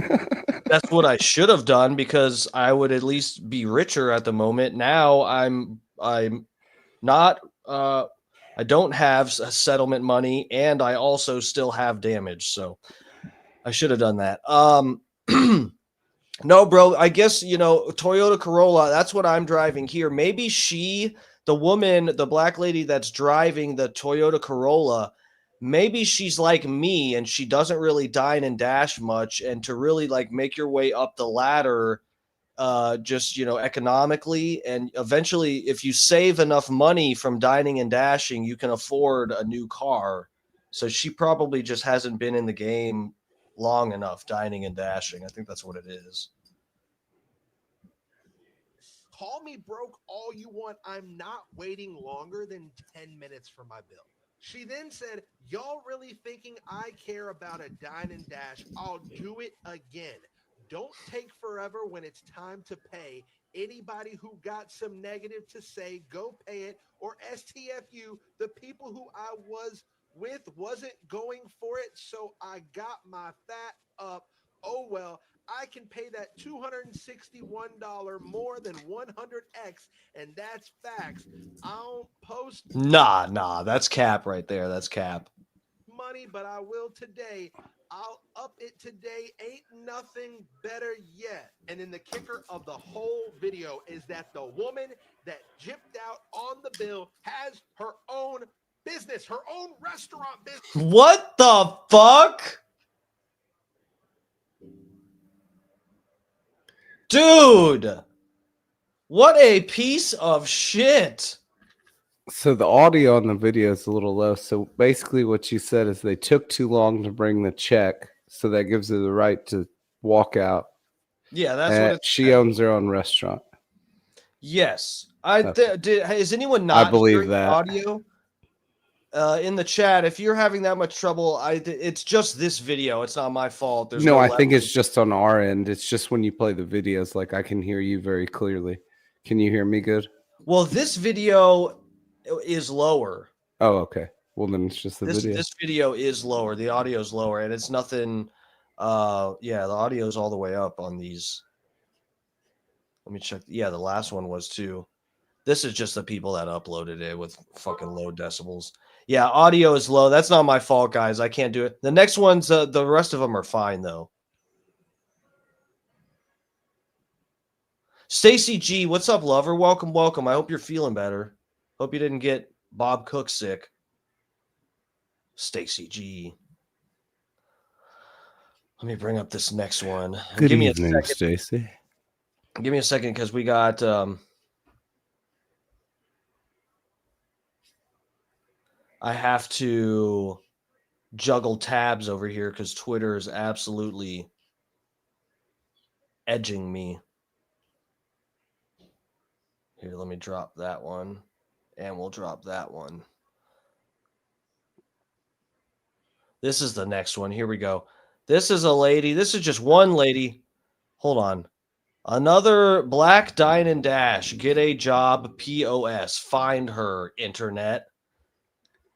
That's what I should have done because I would at least be richer at the moment. Now I'm not. I don't have settlement money, and I also still have damage. So I should have done that. No, bro. I guess, Toyota Corolla, that's what I'm driving here. Maybe the woman, the black lady that's driving the Toyota Corolla, maybe she's like me and she doesn't really dine and dash much. And to really like make your way up the ladder, just, economically, and eventually if you save enough money from dining and dashing, you can afford a new car. So she probably just hasn't been in the game long enough dining and dashing. I think that's what it is. Call me broke all you want. I'm not waiting longer than 10 minutes for my bill. She then said, y'all really thinking I care about a dine and dash? I'll do it again. Don't take forever when it's time to pay. Anybody who got some negative to say, go pay it, or STFU, the people who I was with wasn't going for it, so I got my fat up. Oh well, I can pay that $261 more than 100x, and that's facts. I don't post Nah, that's cap right there. That's cap. Money, but I will today. I'll up it today. Ain't nothing better yet. And then the kicker of the whole video is that the woman that gypped out on the bill has her own business, her own restaurant business. What the fuck? Dude, what a piece of shit. So the audio on the video is a little low. So basically what she said is they took too long to bring the check. So that gives her the right to walk out. Yeah, that's what she owns her own restaurant. Yes. Is anyone not I believe hearing that audio? In the chat, if you're having that much trouble, it's just this video. It's not my fault. There's no, I think it's just on our end. It's just when you play the videos, like I can hear you very clearly. Can you hear me good? Well, this video is lower. Oh, okay. Well, then it's just video. This video is lower. The audio is lower, and it's nothing. Yeah, the audio is all the way up on these. Let me check. Yeah, the last one was too. This is just the people that uploaded it with fucking low decibels. Yeah, audio is low. That's not my fault, guys. I can't do it. The next ones, the rest of them are fine, though. Stacy G, what's up, lover? Welcome, welcome. I hope you're feeling better. Hope you didn't get Bob Cook sick. Stacy G. Let me bring up this next one. Good Give me evening, a second. Stacy. Give me a second because we got I have to juggle tabs over here because Twitter is absolutely edging me. Here, let me drop that one. And we'll drop that one. This is the next one. Here we go. This is a lady. This is just one lady. Hold on. Another black dine and dash. Get a job. POS. Find her, internet.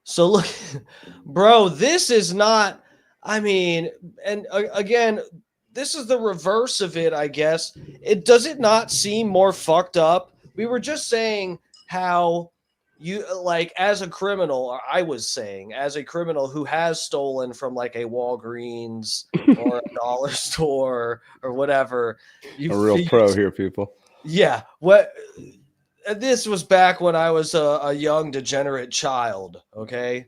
So look, bro, this is not, I mean, and again, this is the reverse of it, I guess. Does it not seem more fucked up? We were just saying how you, like, as a criminal, or I was saying, as a criminal who has stolen from like a Walgreens or a dollar store or whatever. A real pro here, people. Yeah. What? This was back when I was a young degenerate child. Okay.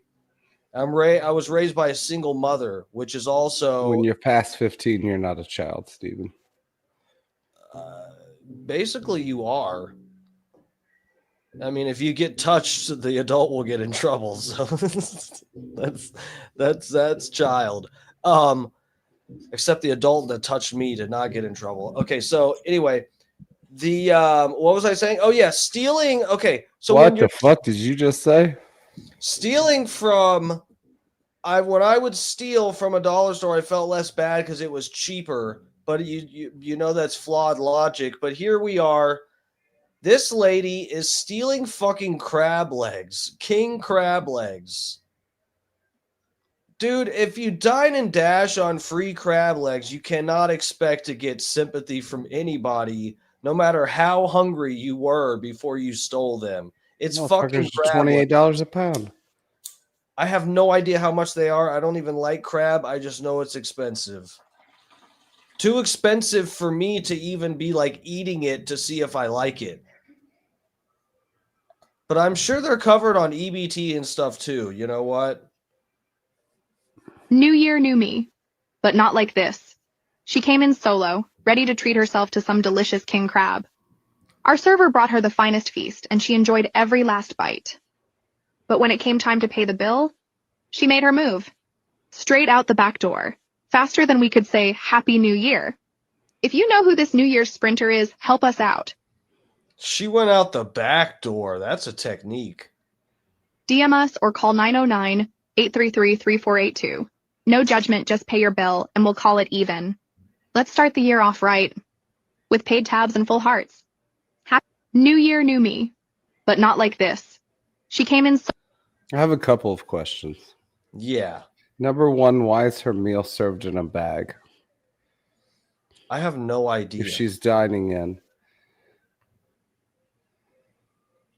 I was raised by a single mother, which is also When you're past 15, you're not a child, Steven. Basically you are. I mean, if you get touched, the adult will get in trouble. So that's child. Except the adult that touched me did not get in trouble. Okay, so anyway, the what was I saying? Oh yeah, stealing. Okay, so what the fuck did you just say? Stealing from when I would steal from a dollar store, I felt less bad because it was cheaper. But you know that's flawed logic. But here we are. This lady is stealing fucking crab legs, king crab legs. Dude, if you dine and dash on free crab legs, you cannot expect to get sympathy from anybody, no matter how hungry you were before you stole them. It's fucking crab $28 a pound. I have no idea how much they are. I don't even like crab. I just know it's expensive. Too expensive for me to even be like eating it to see if I like it. But I'm sure they're covered on EBT and stuff too. You know what? New year, new me. But not like this. She came in solo, ready to treat herself to some delicious king crab. Our server brought her the finest feast, and she enjoyed every last bite. But when it came time to pay the bill, she made her move. Straight out the back door, faster than we could say Happy New Year. If you know who this New Year's sprinter is, help us out. She went out the back door. That's a technique. DM us or call 909-833-3482. No judgment, just pay your bill, and we'll call it even. Let's start the year off right, with paid tabs and full hearts. Happy New Year, new me. But not like this. She came in... I have a couple of questions. Yeah. Number one, why is her meal served in a bag? I have no idea. If she's dining in.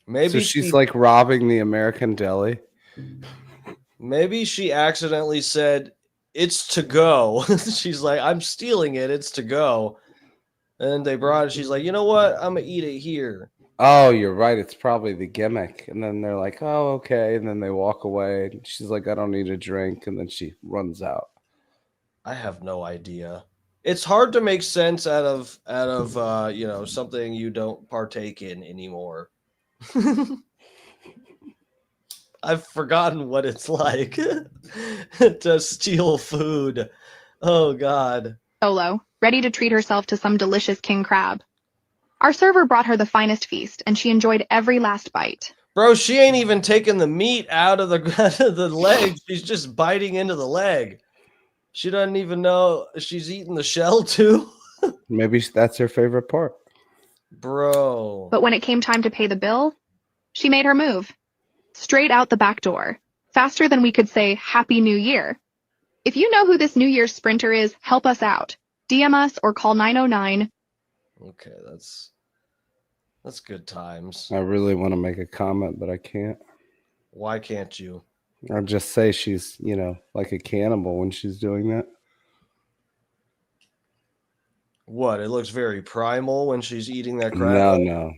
Maybe so she's like robbing the American deli. Maybe she accidentally said, it's to go. She's like, I'm stealing it. It's to go. And they brought it. She's like, you know what? I'm going to eat it here. Oh, you're right. It's probably the gimmick. And then they're like, oh, okay. And then they walk away. And she's like, I don't need a drink. And then she runs out. I have no idea. It's hard to make sense out of something you don't partake in anymore. I've forgotten what it's like to steal food. Oh, God. Solo, ready to treat herself to some delicious king crab. Our server brought her the finest feast, and she enjoyed every last bite. Bro, she ain't even taking the meat out of the leg. She's just biting into the leg. She doesn't even know she's eating the shell, too. Maybe that's her favorite part. Bro. But when it came time to pay the bill, she made her move. Straight out the back door, faster than we could say Happy New Year. If you know who this New Year's sprinter is, help us out. DM us or call 909. Okay, that's good times. I really want to make a comment, but I can't. Why can't you? I'll just say she's, like a cannibal when she's doing that. What? It looks very primal when she's eating that crab. No.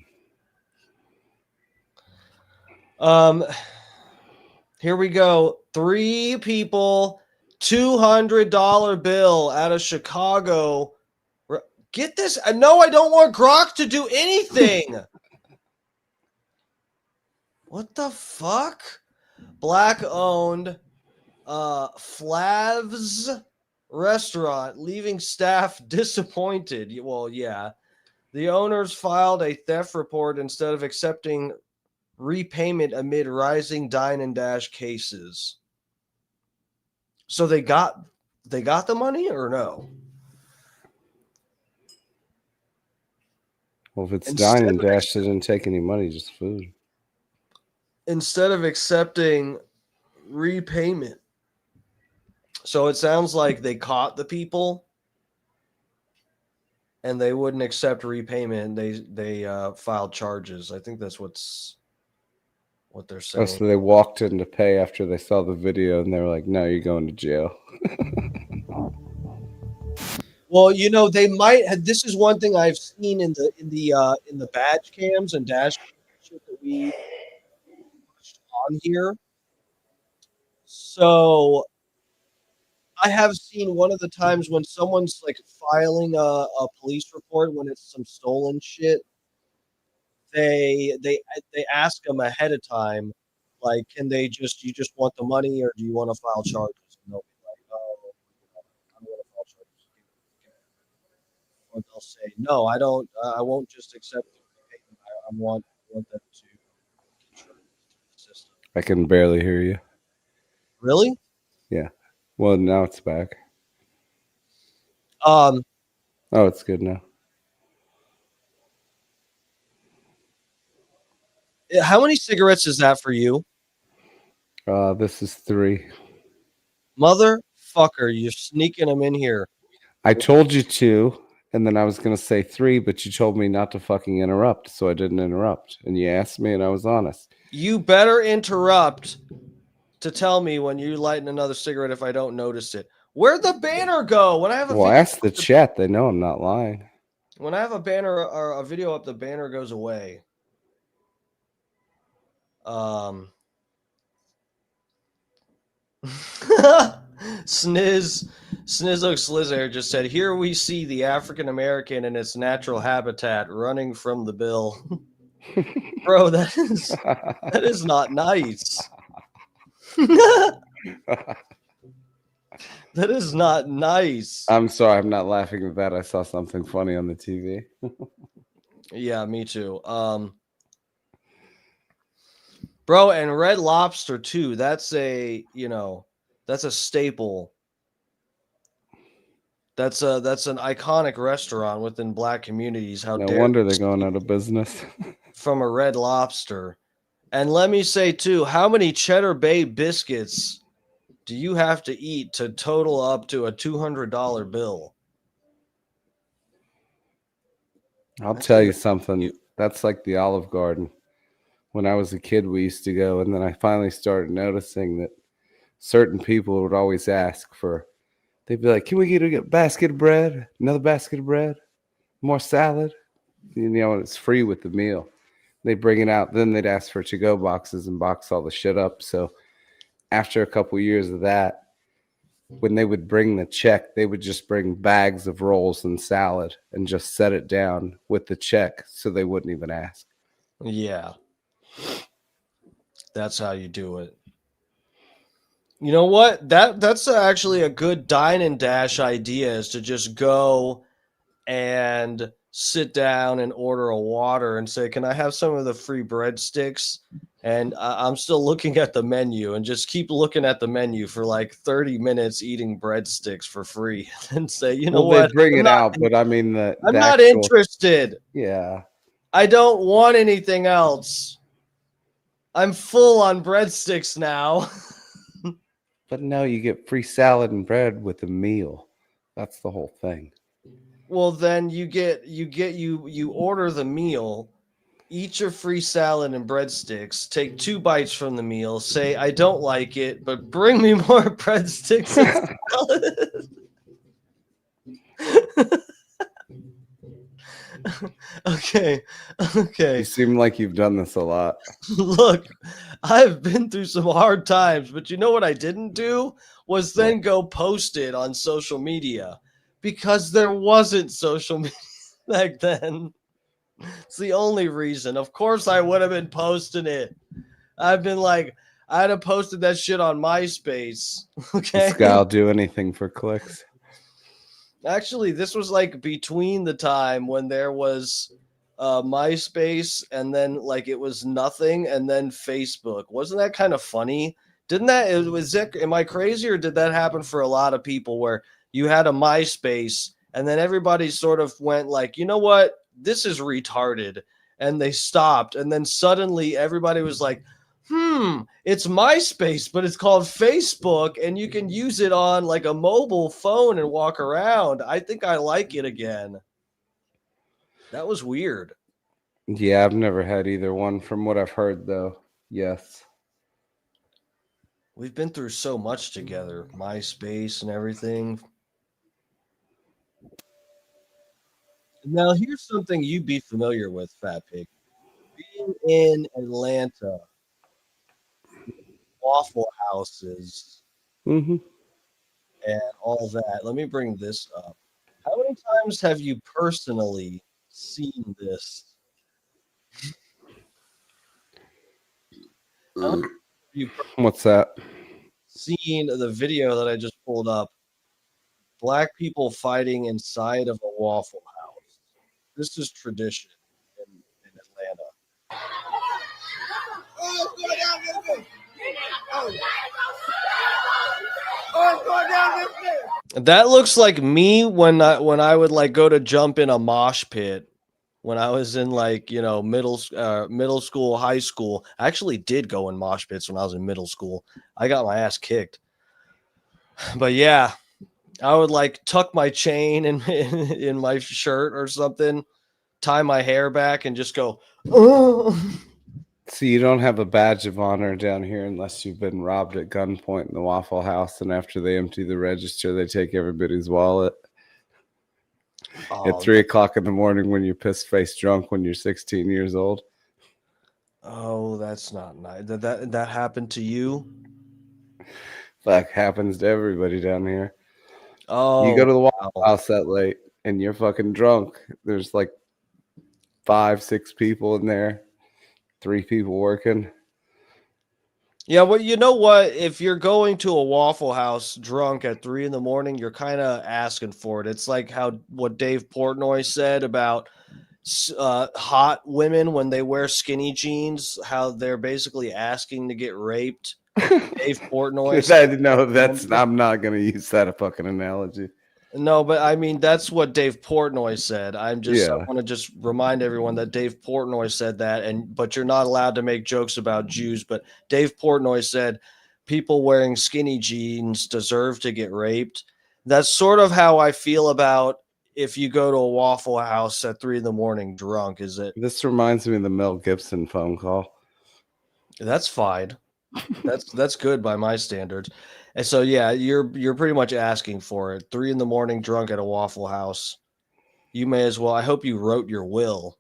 Here we go. 3 people, $200 bill out of Chicago. Get this. No, I don't want Grok to do anything. What the fuck? Black owned Flav's restaurant, leaving staff disappointed. Well, yeah. The owners filed a theft report instead of accepting repayment amid rising Dine and Dash cases. So they got the money or no? Well, if it's Dine and Dash, they didn't take any money, just food. Instead of accepting repayment. So it sounds like they caught the people and they wouldn't accept repayment. They filed charges. I think that's what they're saying. Oh, so they walked in to pay after they saw the video and they were like, no, you're going to jail. Well, they might have, this is one thing I've seen in the badge cams and dash shit that we watched on here. So I have seen one of the times when someone's like filing a police report when it's some stolen shit. They ask them ahead of time, like, can you just want the money or do you want to file charges? And they'll be like, oh, I don't want to file charges. Or they'll say, no, I don't. I won't just accept the payment. I want them to contribute to the system. I can barely hear you. Really? Yeah. Well, now it's back. Oh, it's good now. How many cigarettes is that for you? This is 3. Motherfucker, you're sneaking them in here. I told you 2, and then I was going to say 3, but you told me not to fucking interrupt, so I didn't interrupt. And you asked me, and I was honest. You better interrupt to tell me when you're lighting another cigarette if I don't notice it. Where'd the banner go? When I have ask the chat. They know I'm not lying. When I have a banner or a video up, the banner goes away. Snizzo Slizair just said, here we see the African American in its natural habitat running from the bill. Bro, that is not nice. That is not nice. I'm sorry, I'm not laughing at that. I saw something funny on the TV. Yeah, me too. Bro, and Red Lobster too. That's a staple. That's an iconic restaurant within Black communities. No wonder they're going out of business. From a Red Lobster. And let me say too, how many Cheddar Bay biscuits do you have to eat to total up to a $200 bill? I'll tell you something. That's like the Olive Garden. When I was a kid, we used to go, and then I finally started noticing that certain people would always ask for, they'd be like, can we get a basket of bread? Another basket of bread? More salad? It's free with the meal. They bring it out. Then they'd ask for to-go boxes and box all the shit up. So after a couple years of that, when they would bring the check, they would just bring bags of rolls and salad and just set it down with the check so they wouldn't even ask. Yeah. That's how you do it. You know what? That's actually a good Dine and Dash idea, is to just go and sit down and order a water and say, can I have some of the free breadsticks? And I'm still looking at the menu, and just keep looking at the menu for like 30 minutes eating breadsticks for free and say, what? They bring it out, but I mean, I'm not interested. Yeah. I don't want anything else. I'm full on breadsticks now. But no, you get free salad and bread with a meal. That's the whole thing. Well, then you order the meal, Eat your free salad and breadsticks. Take 2 bites from the meal. Say, I don't like it, but bring me more breadsticks and salad. Okay. You seem like you've done this a lot. Look, I've been through some hard times, but you know what I didn't do? Was then go post it on social media because there wasn't social media back then. It's the only reason. Of course, I would have been posting it. I'd have posted that shit on MySpace. Okay. This guy'll do anything for clicks. Actually, this was like between the time when there was MySpace and then like it was nothing and then Facebook. Wasn't that kind of funny? Am I crazy or did that happen for a lot of people where you had a MySpace and then everybody sort of went like, you know what? This is retarded. And they stopped. And then suddenly everybody was like, it's MySpace, but it's called Facebook, and you can use it on like a mobile phone and walk around. I think I like it again. That was weird. Yeah, I've never had either one. From what I've heard, though, yes. We've been through so much together, MySpace and everything. Now, here's something you'd be familiar with, Fat Pig. Being in Atlanta, Waffle Houses, Mm-hmm. and all that. Let me bring this up. How many times have you personally seen this? What's that? Seen the video that I just pulled up? Black people fighting inside of a Waffle House. This is tradition in Atlanta. Oh, it's going down this way. Oh, it's going down this way. That looks like me when I would like go to jump in a mosh pit when I was in like, you know, middle school, high school. I actually did go in mosh pits when I was in middle school. I got my ass kicked. But yeah, I would like tuck my chain in my shirt or something, tie my hair back and just go, oh. So you don't have a badge of honor down here unless you've been robbed at gunpoint in the Waffle House, and after they empty the register, they take everybody's wallet. At 3 o'clock in the morning when you're piss-faced drunk when you're 16 years old. Oh, that's not nice. That happened to you? That happens to everybody down here. Oh, you go to the Waffle House that late and you're fucking drunk. There's like 5-6 people in there. 3 people working. Yeah, well, you know what? If you're going to a Waffle House drunk at 3 a.m, you're kind of asking for it. It's like what Dave Portnoy said about hot women when they wear skinny jeans, how they're basically asking to get raped. Dave Portnoy. No, I'm not going to use that fucking analogy. No, but I mean, that's what Dave Portnoy said. I want to just remind everyone that Dave Portnoy said that, but you're not allowed to make jokes about Jews. But Dave Portnoy said people wearing skinny jeans deserve to get raped. That's sort of how I feel about if you go to a Waffle House at 3 a.m. drunk, is it? This reminds me of the Mel Gibson phone call. That's fine. That's good by my standards. And so, yeah, you're pretty much asking for it. 3 a.m. drunk at a Waffle House. You may as well. I hope you wrote your will.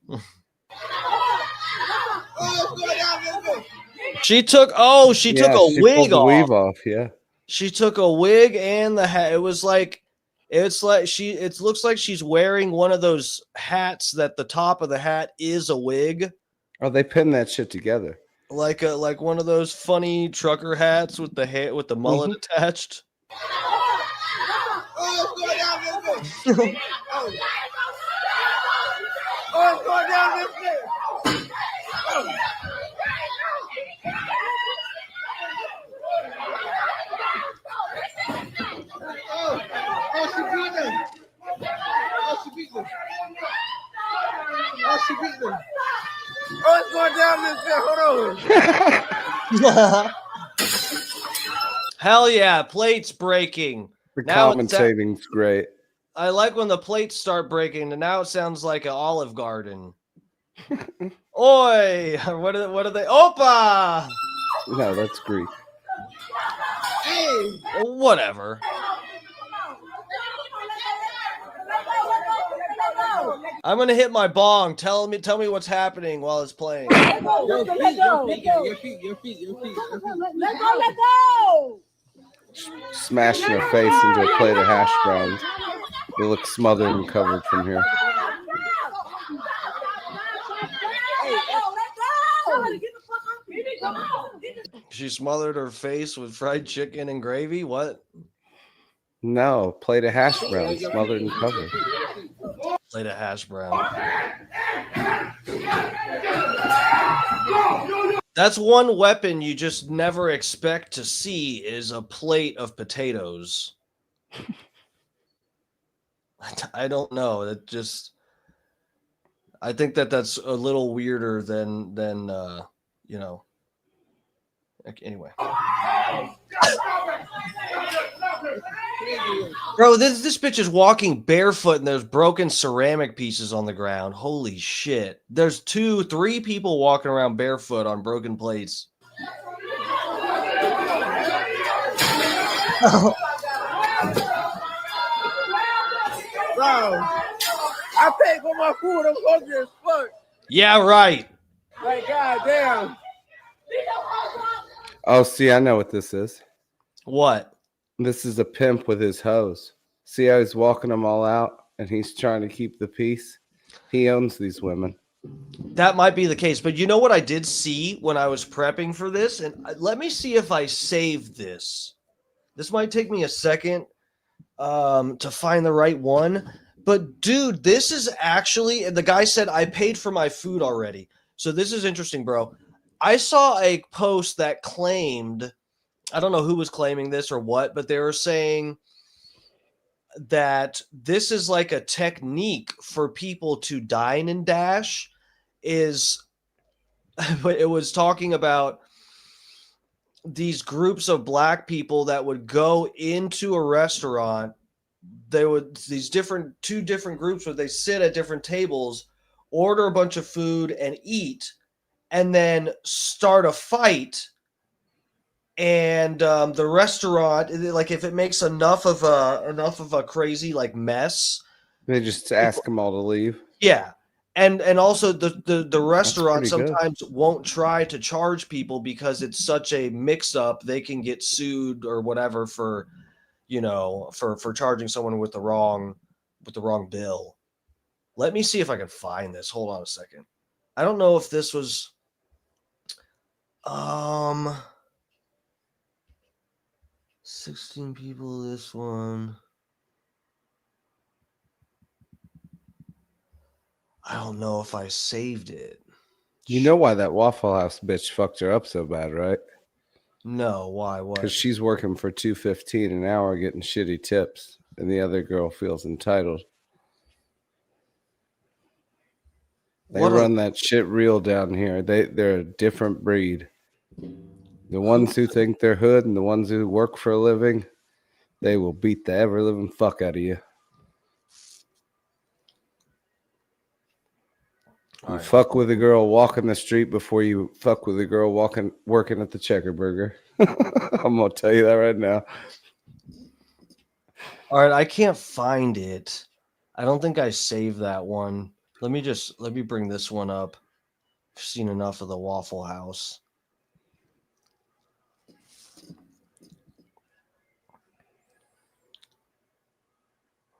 She took a wig off. Weave off. Yeah. She took a wig and the hat. It looks like she's wearing one of those hats that the top of the hat is a wig. Oh, they pin that shit together. Like one of those funny trucker hats with the hair with the mullet attached. Oh, it's going down this way. Oh, it's going down this way. Oh, she beat them. Oh, she beat them. Oh, she beat them. Oh, it's going down this way. Hold on. Hell yeah, plates breaking. The commentating's great. I like when the plates start breaking, and now it sounds like an Olive Garden. Oi! What are they? Opa! No, that's Greek. Whatever. I'm gonna hit my bong. Tell me what's happening while it's playing. Your feet. Let go. Smashing her face into a plate of hash browns. They look smothered and covered from here. She smothered her face with fried chicken and gravy. What? No, plate of hash browns, smothered and covered. Plate of hash brown. That's one weapon you just never expect to see is a plate of potatoes. I don't know. That just, I think that's a little weirder than you know. Anyway. Bro, this bitch is walking barefoot and there's broken ceramic pieces on the ground. Holy shit. There's 3 people walking around barefoot on broken plates. Bro, I paid for my food. I'm hungry as fuck. Yeah, right. Like, goddamn. Oh, see, I know what this is. What? This is a pimp with his hose. See how he's walking them all out and he's trying to keep the peace? He owns these women. That might be the case. But you know what I did see when I was prepping for this? And let me see if I saved this. This might take me a second to find the right one. But, dude, this is actually... The guy said, I paid for my food already. So this is interesting, bro. I saw a post that claimed... I don't know who was claiming this or what, but they were saying that this is like a technique for people to dine and dash. But it was talking about these groups of black people that would go into a restaurant. These two different groups where they sit at different tables, order a bunch of food and eat, and then start a fight. And the restaurant, like if it makes enough of a crazy like mess, they just ask them all to leave. Yeah, and also the restaurant sometimes good. won't try to charge people because it's such a mix up. They can get sued or whatever for for charging someone with the wrong bill. Let me see if I can find this. Hold on a second. I don't know if this was 16 people, this one. I don't know if I saved it. You know why that Waffle House bitch fucked her up so bad, right? No, why? What? Because she's working for $2.15 an hour getting shitty tips, and the other girl feels entitled. They run that shit real down here. They're a different breed. The ones who think they're hood and the ones who work for a living, they will beat the ever-living fuck out of you. You fuck with a girl walking the street before you fuck with a girl working at the Checker Burger. I'm going to tell you that right now. All right, I can't find it. I don't think I saved that one. Let me bring this one up. I've seen enough of the Waffle House.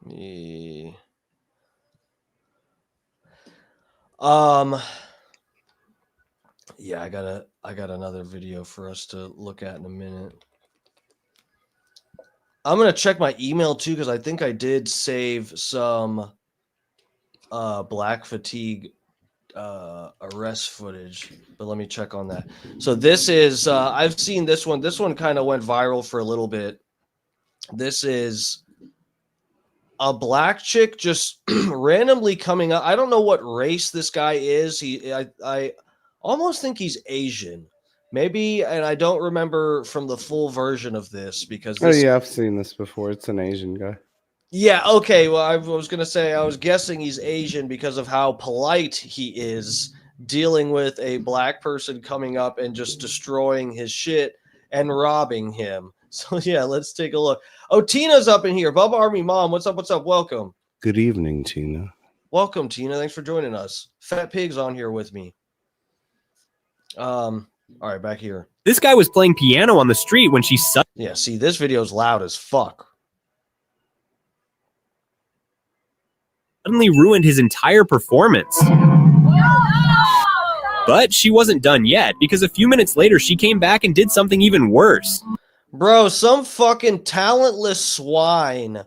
Yeah. Yeah, I got another video for us to look at in a minute. I'm gonna check my email too because I think I did save some black fatigue arrest footage, but let me check on that. So this is I've seen this one. This one kind of went viral for a little bit. This is a black chick just randomly coming up. I don't know what race this guy is. I almost think he's Asian. Maybe, and I don't remember from the full version of this because I've seen this before. It's an Asian guy. Yeah, okay. Well, I was going to say, I was guessing he's Asian because of how polite he is dealing with a black person coming up and just destroying his shit and robbing him. So, yeah, let's take a look. Oh, Tina's up in here. Bubba Army Mom, what's up? What's up? Welcome. Good evening, Tina. Welcome, Tina. Thanks for joining us. Fat Pig's on here with me. All right, back here. This guy was playing piano on the street when she Yeah, see, this video's loud as fuck. suddenly ruined his entire performance. But she wasn't done yet, because a few minutes later, she came back and did something even worse. Bro, some fucking talentless swine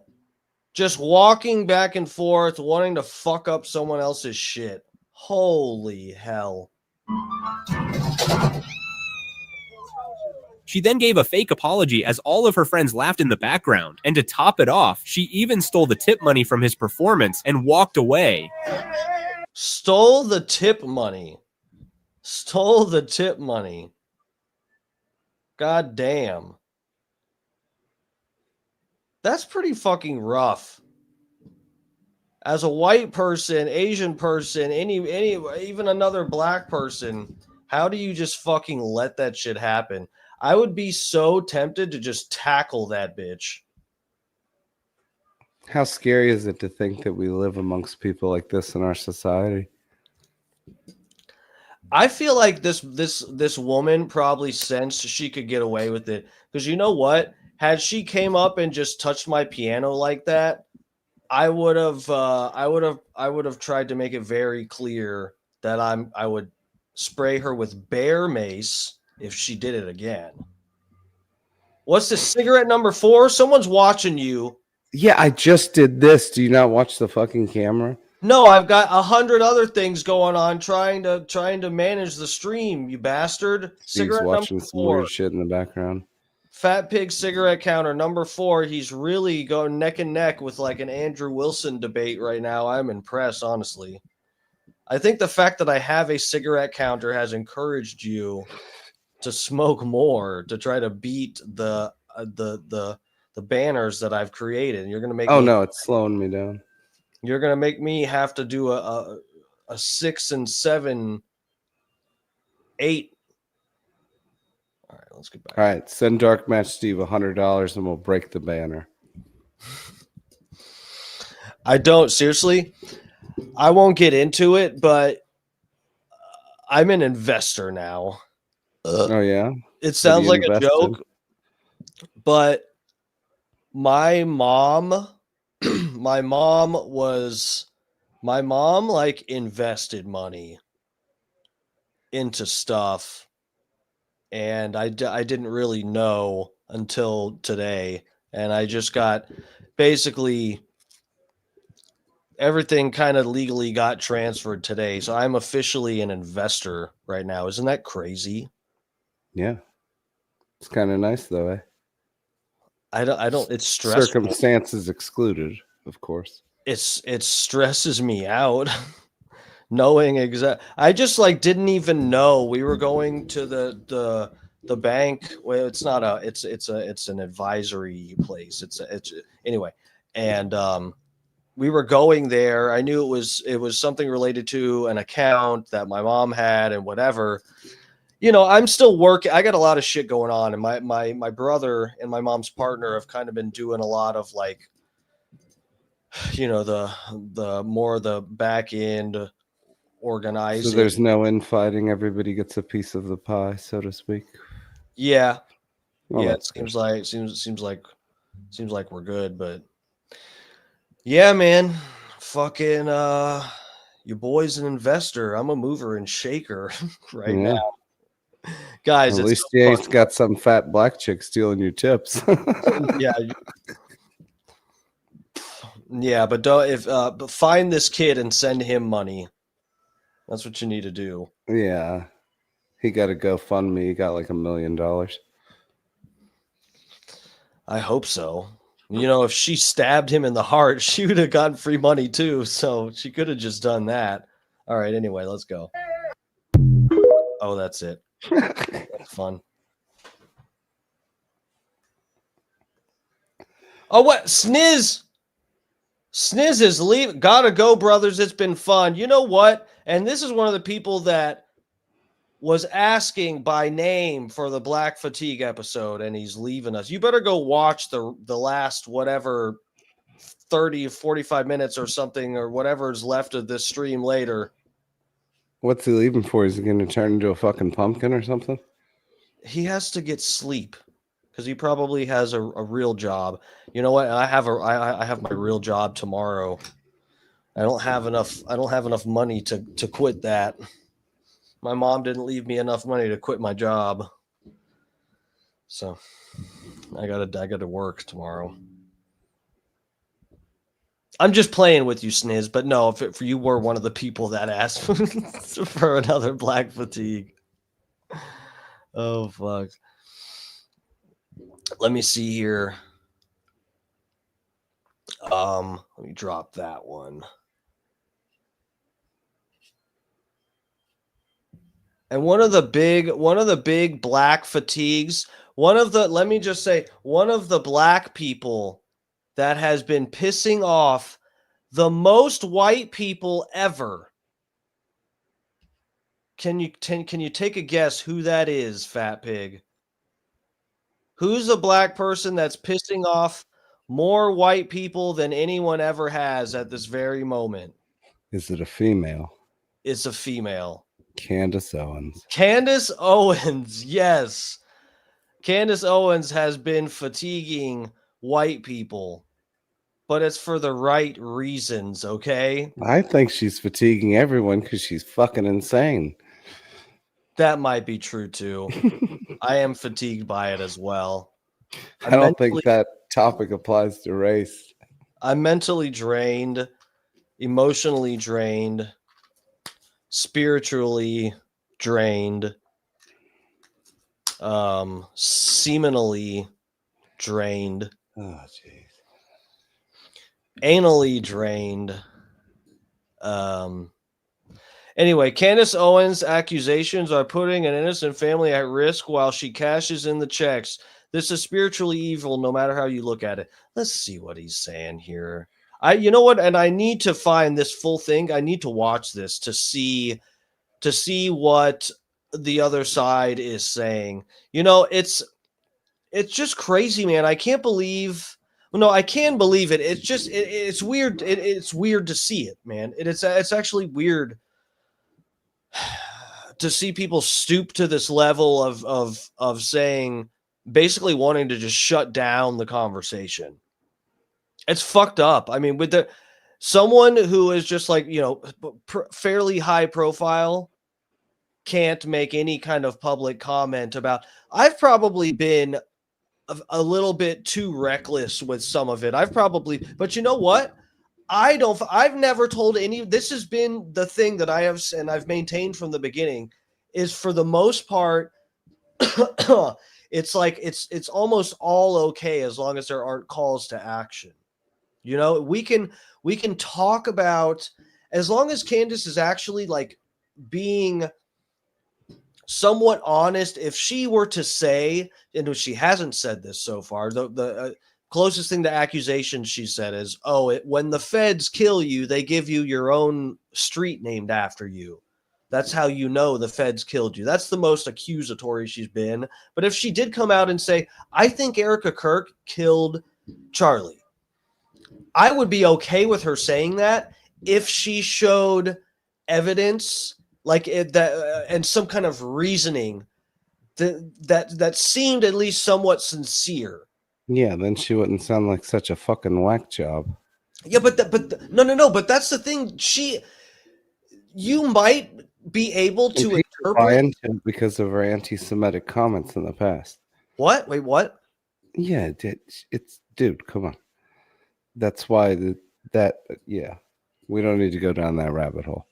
just walking back and forth, wanting to fuck up someone else's shit. Holy hell. She then gave a fake apology as all of her friends laughed in the background. And to top it off, she even stole the tip money from his performance and walked away. Stole the tip money. Stole the tip money. God damn. That's pretty fucking rough. As a white person, Asian person, any even another black person, how do you just fucking let that shit happen? I would be so tempted to just tackle that bitch. How scary is it to think that we live amongst people like this in our society? I feel like this woman probably sensed she could get away with it, because you know what? Had she came up and just touched my piano like that, I would have tried to make it very clear that I would spray her with bear mace if she did it again. What's this, cigarette number 4? Someone's watching you. Yeah, I just did this. Do you not watch the fucking camera? No, I've got 100 other things going on trying to manage the stream, you bastard. Steve's Cigarette watching number some 4. weird shit in the background. Fat Pig cigarette counter number 4. He's really going neck and neck with like an Andrew Wilson debate right now. I'm impressed, honestly. I think the fact that I have a cigarette counter has encouraged you to smoke more, to try to beat the banners that I've created. You're gonna make no, it's slowing me down. You're gonna make me have to do a 6 and 7, 8. All right, let's get back. All right, send Dark Match Steve $100 and we'll break the banner. I don't, seriously. I won't get into it, but I'm an investor now. Oh yeah, It sounds like a joke, but my mom like invested money into stuff, and I didn't really know until today, and I just got basically everything kind of legally got transferred today, so I'm officially an investor right now. Isn't that crazy? Yeah, it's kind of nice though, eh? I don't. It's stressful. Circumstances excluded, of course. It stresses me out knowing exact. I just like didn't even know we were going to the bank. Well, it's not a. It's an advisory place. It's anyway, and we were going there. I knew it was something related to an account that my mom had and whatever. You know, I'm still working. I got a lot of shit going on, and my brother and my mom's partner have kind of been doing a lot of like, you know, the more the back end organizing. So there's no infighting. Everybody gets a piece of the pie, so to speak. Yeah, Well, yeah. It seems like we're good, but yeah, man, fucking your boy's an investor. I'm a mover and shaker right now. Guys, at least you ain't got some fat black chick stealing your tips. Yeah, but don't but find this kid and send him money. That's what you need to do. Yeah, he got a GoFundMe. He got like $1 million. I hope so. You know, if she stabbed him in the heart, she would have gotten free money too. So she could have just done that. All right. Anyway, let's go. Oh, that's it. That's fun. Oh, what? Sniz? Sniz is leave. Gotta go, brothers. It's been fun. You know what? And this is one of the people that was asking by name for the Black Fatigue episode, and he's leaving us. You better go watch the last whatever 30, 45 minutes or something, or whatever is left of this stream later. What's he leaving for? Is he going to turn into a fucking pumpkin or something? He has to get sleep because he probably has a real job. You know what? I have my real job tomorrow. I don't have enough money to quit that. My mom didn't leave me enough money to quit my job. So I gotta work tomorrow. I'm just playing with you, Sniz, but no, if you were one of the people that asked for another Black Fatigue. Oh, fuck. Let me see here. Let me drop that one. And one of the big Black fatigues, let me just say, one of the Black people that has been pissing off the most white people ever. Can you take a guess who that is, Fat Pig? Who's a Black person that's pissing off more white people than anyone ever has at this very moment? Is it a female? It's a female. Candace Owens. Candace Owens, yes. Candace Owens has been fatiguing white people, but it's for the right reasons, okay? I think she's fatiguing everyone because she's fucking insane. That might be true too. I am fatigued by it as well. I don't think that topic applies to race. I'm mentally drained, emotionally drained, spiritually drained, seminally drained, oh jeez, anally drained. Anyway, Candace Owens' accusations are putting an innocent family at risk while she cashes in the checks. This is spiritually evil no matter how you look at it. Let's see what he's saying here. You know what? And I need to find this full thing. I need to watch this to see what the other side is saying. You know, it's just crazy, man. I can't believe. Well, no, I can believe it. It's just it's weird. It's weird to see it, man. It's actually weird to see people stoop to this level of saying, basically wanting to just shut down the conversation. It's fucked up. I mean, with someone who is just like, you know, fairly high profile can't make any kind of public comment about. I've probably been a little bit too reckless with some of it. But you know what? I've never told any. This has been the thing that I've maintained from the beginning, is for the most part, it's like it's almost all okay as long as there aren't calls to action. You know, we can talk about, as long as Candace is actually like being somewhat honest. If she were to say, and she hasn't said this so far, the closest thing to accusation she said is, when the feds kill you, they give you your own street named after you. That's how you know the feds killed you. That's the most accusatory she's been. But if she did come out and say, I think Erica Kirk killed Charlie, I would be okay with her saying that if she showed evidence like and some kind of reasoning that seemed at least somewhat sincere. Yeah, then she wouldn't sound like such a fucking whack job. Yeah, but no. But that's the thing. You might be able to interpret because of her anti-Semitic comments in the past. What? Wait, what? Yeah, it's dude. Come on. That's why yeah. We don't need to go down that rabbit hole.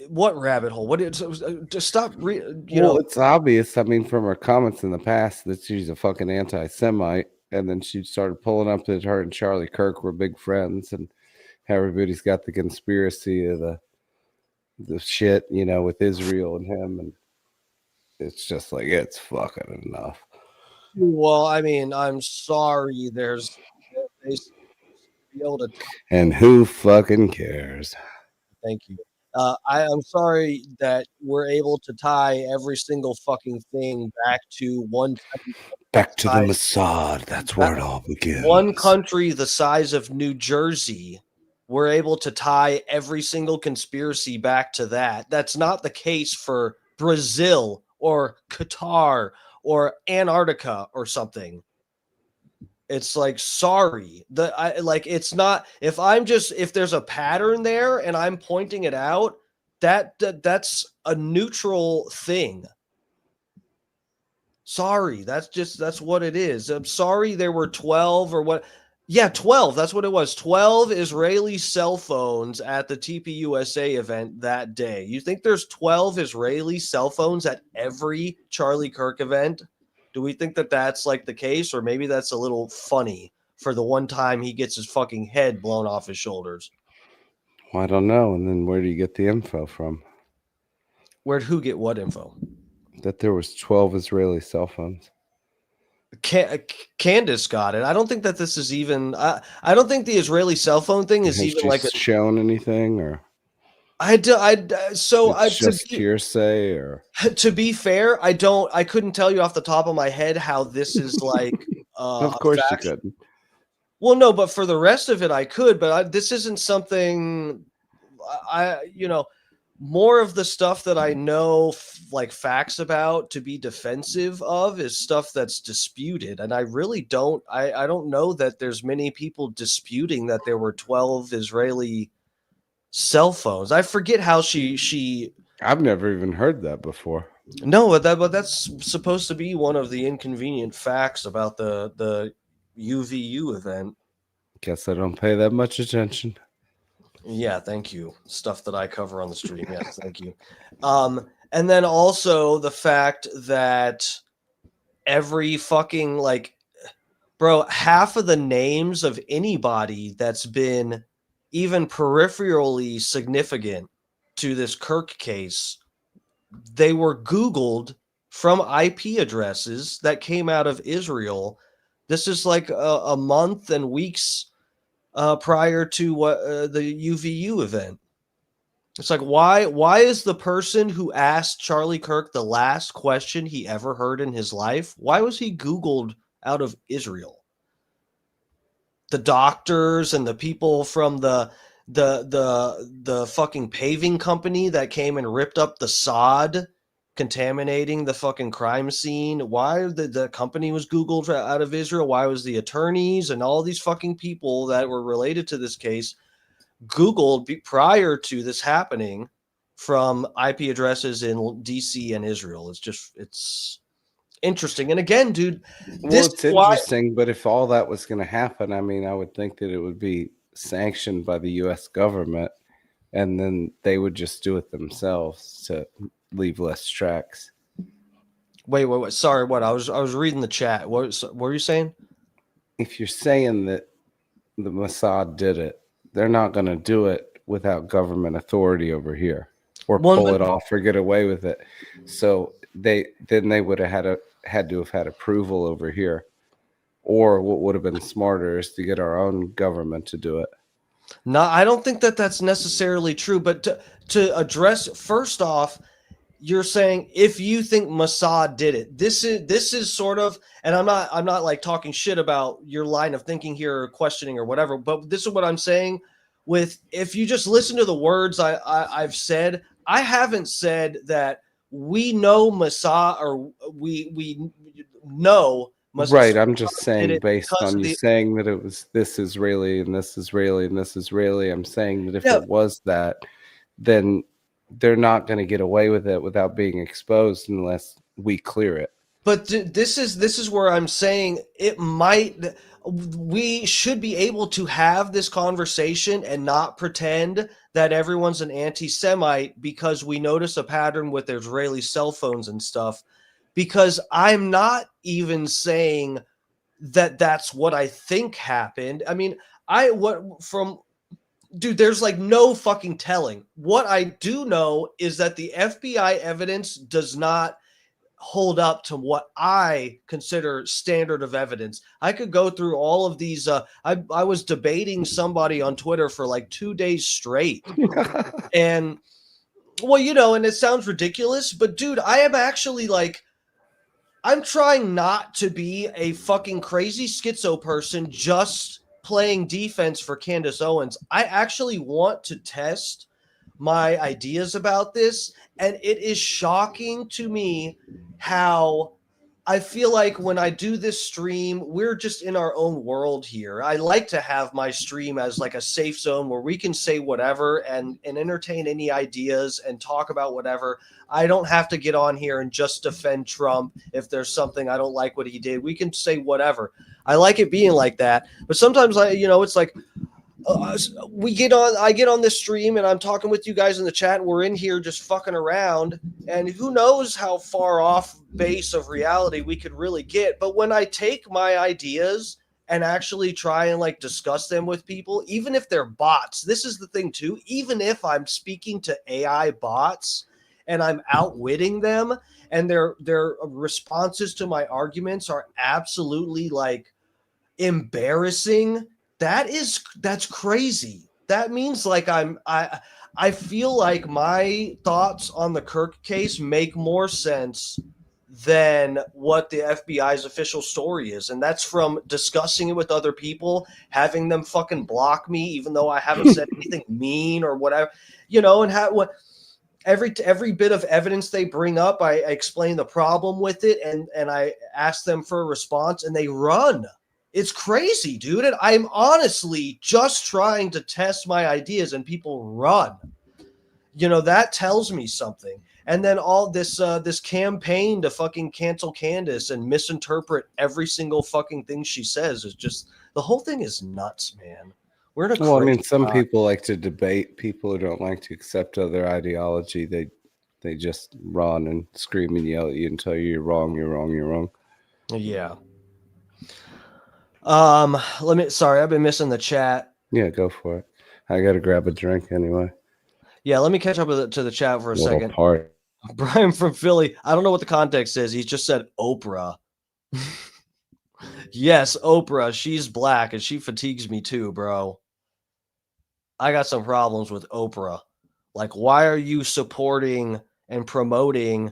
What rabbit hole? What? Just stop. It's obvious. I mean, from her comments in the past that she's a fucking anti-Semite, and then she started pulling up that her and Charlie Kirk were big friends, and everybody's got the conspiracy of the shit, you know, with Israel and him, and it's just like, it's fucking enough. Well, I mean, I'm sorry. be able to. And who fucking cares? Thank you. I'm sorry that we're able to tie every single fucking thing back to one country Back to the size- Mossad. That's where it all begins. one country the size of New Jersey. We're able to tie every single conspiracy back to that. That's not the case for Brazil or Qatar or Antarctica or something. It's like, sorry, it's not, if there's a pattern there and I'm pointing it out, that's a neutral thing. Sorry, that's what it is. I'm sorry there were 12 or what. Yeah, 12. That's what it was. 12 Israeli cell phones at the TPUSA event that day. You think there's 12 Israeli cell phones at every Charlie Kirk event? Do we think that that's like the case, or maybe that's a little funny for the one time he gets his fucking head blown off his shoulders? Well, I don't know. And then where do you get the info from? Where'd who get what info? That there was 12 Israeli cell phones. Candace got it. I don't think that this is even. I don't think the Israeli cell phone thing is Has even she like a. shown anything, or It's just hearsay, or to be fair, I couldn't tell you off the top of my head how this is like. of course you couldn't. Well, no, but for the rest of it, I could. But this isn't something. More of the stuff that I know, like facts about, to be defensive of is stuff that's disputed, and I really don't. I don't know that there's many people disputing that there were 12 Israeli cell phones. I forget how she. I've never even heard that before. No, but that's supposed to be one of the inconvenient facts about the UVU event. Guess I don't pay that much attention. Yeah, thank you. Stuff that I cover on the stream. Yes, thank you. And then also the fact that every fucking bro, half of the names of anybody that's been even peripherally significant to this Kirk case, they were Googled from IP addresses that came out of Israel. This is like a month and weeks prior to what the UVU event. It's like, why is the person who asked Charlie Kirk the last question he ever heard in his life, why was he Googled out of Israel? The doctors and the people from the fucking paving company that came and ripped up the sod, contaminating the fucking crime scene. Why the company was Googled out of Israel? Why was the attorneys and all these fucking people that were related to this case Googled prior to this happening from IP addresses in DC and Israel? It's interesting. And again, dude, It's interesting, but if all that was going to happen, I mean, I would think that it would be sanctioned by the U.S. government, and then they would just do it themselves to leave less tracks. Wait. Sorry, what? I was reading the chat. What were you saying? If you're saying that the Mossad did it, they're not going to do it without government authority over here, or pull it off or get away with it. So they would have had to have had approval over here, or what would have been smarter is to get our own government to do it. No, I don't think that that's necessarily true. But to address, first off, you're saying if you think Mossad did it, this is sort of, and I'm not like talking shit about your line of thinking here or questioning or whatever, but this is what I'm saying. With, if you just listen to the words I've said, I haven't said that we know Mossad, or we know Mossad. Right, I'm just saying, based on you saying that it was this Israeli and this Israeli and this Israeli, I'm saying that if it was that, then they're not going to get away with it without being exposed unless we clear it. But this is where I'm saying we should be able to have this conversation and not pretend that everyone's an anti-Semite because we notice a pattern with Israeli cell phones and stuff, because I'm not even saying that that's what I think happened. I mean, dude, there's like no fucking telling. What I do know is that the FBI evidence does not hold up to what I consider standard of evidence. I could go through all of these. I was debating somebody on Twitter for like 2 days straight. And well, you know, and it sounds ridiculous, but dude, I am actually like, I'm trying not to be a fucking crazy schizo person just playing defense for Candace Owens. I actually want to test my ideas about this, and it is shocking to me how I feel like when I do this stream, we're just in our own world here. I like to have my stream as like a safe zone where we can say whatever and entertain any ideas and talk about whatever. I don't have to get on here and just defend Trump if there's something I don't like what he did. We can say whatever. I like it being like that. But sometimes, it's like, I get on this stream and I'm talking with you guys in the chat. And we're in here just fucking around, and who knows how far off base of reality we could really get. But when I take my ideas and actually try and like discuss them with people, even if they're bots, this is the thing too, even if I'm speaking to AI bots and I'm outwitting them and their responses to my arguments are absolutely like embarrassing, that's crazy. That means like I feel like my thoughts on the Kirk case make more sense than what the FBI's official story is. And that's from discussing it with other people, having them fucking block me, even though I haven't said anything mean or whatever, and every bit of evidence they bring up, I explain the problem with it, and I ask them for a response, and they run. It's crazy, dude. And I'm honestly just trying to test my ideas and people run. That tells me something. And then all this campaign to fucking cancel Candace and misinterpret every single fucking thing she says is just, the whole thing is nuts, man. We're in a Well, I mean, crazy some time. people like to debate people who don't like to accept other ideology. They just run and scream and yell at you and tell you you're wrong, you're wrong, you're wrong. Yeah. Sorry, I've been missing the chat. Yeah, go for it. I got to grab a drink anyway. Yeah, let me catch up to the chat for a Little second. part. Brian from Philly, I don't know what the context is. He just said Oprah. Yes, Oprah. She's black and she fatigues me too, bro. I got some problems with Oprah. Like, why are you supporting and promoting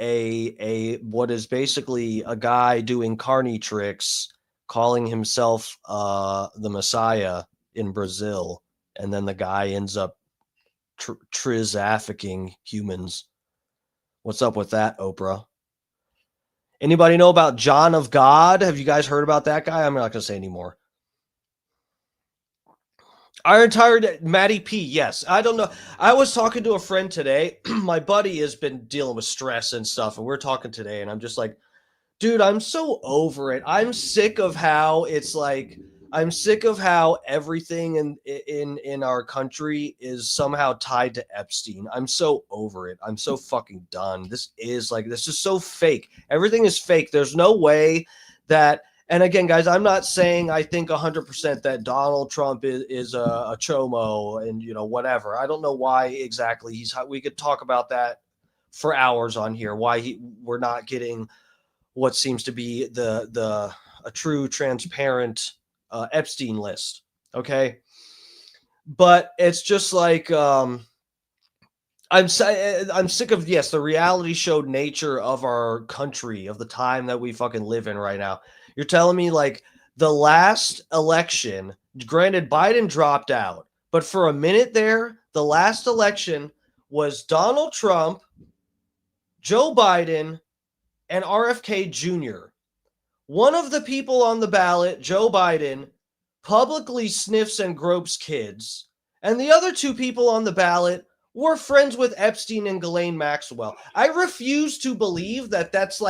a what is basically a guy doing carny tricks, calling himself the Messiah in Brazil, and then the guy ends up trafficking humans? What's up with that, Oprah? Anybody know about John of God? Have you guys heard about that guy? I'm not going to say anymore. Our entire Maddie P. Yes, I don't know. I was talking to a friend today. My buddy has been dealing with stress and stuff, and we're talking today, and I'm just like, dude, I'm so over it. I'm sick of how it's like, I'm sick of how everything in our country is somehow tied to Epstein. I'm so over it. I'm so fucking done. This is so fake. Everything is fake. There's no way that. And again, guys, I'm not saying I think 100% that Donald Trump is a chomo and whatever. I don't know why exactly we could talk about that for hours on here. Why we're not getting what seems to be a true transparent Epstein list. Okay. But it's just like, I'm sick of, yes, the reality show nature of our country, of the time that we fucking live in right now. You're telling me like the last election, granted Biden dropped out, but for a minute there, the last election was Donald Trump, Joe Biden, and RFK Jr. One of the people on the ballot, Joe Biden, publicly sniffs and gropes kids, and the other two people on the ballot were friends with Epstein and Ghislaine Maxwell. I refuse to believe that's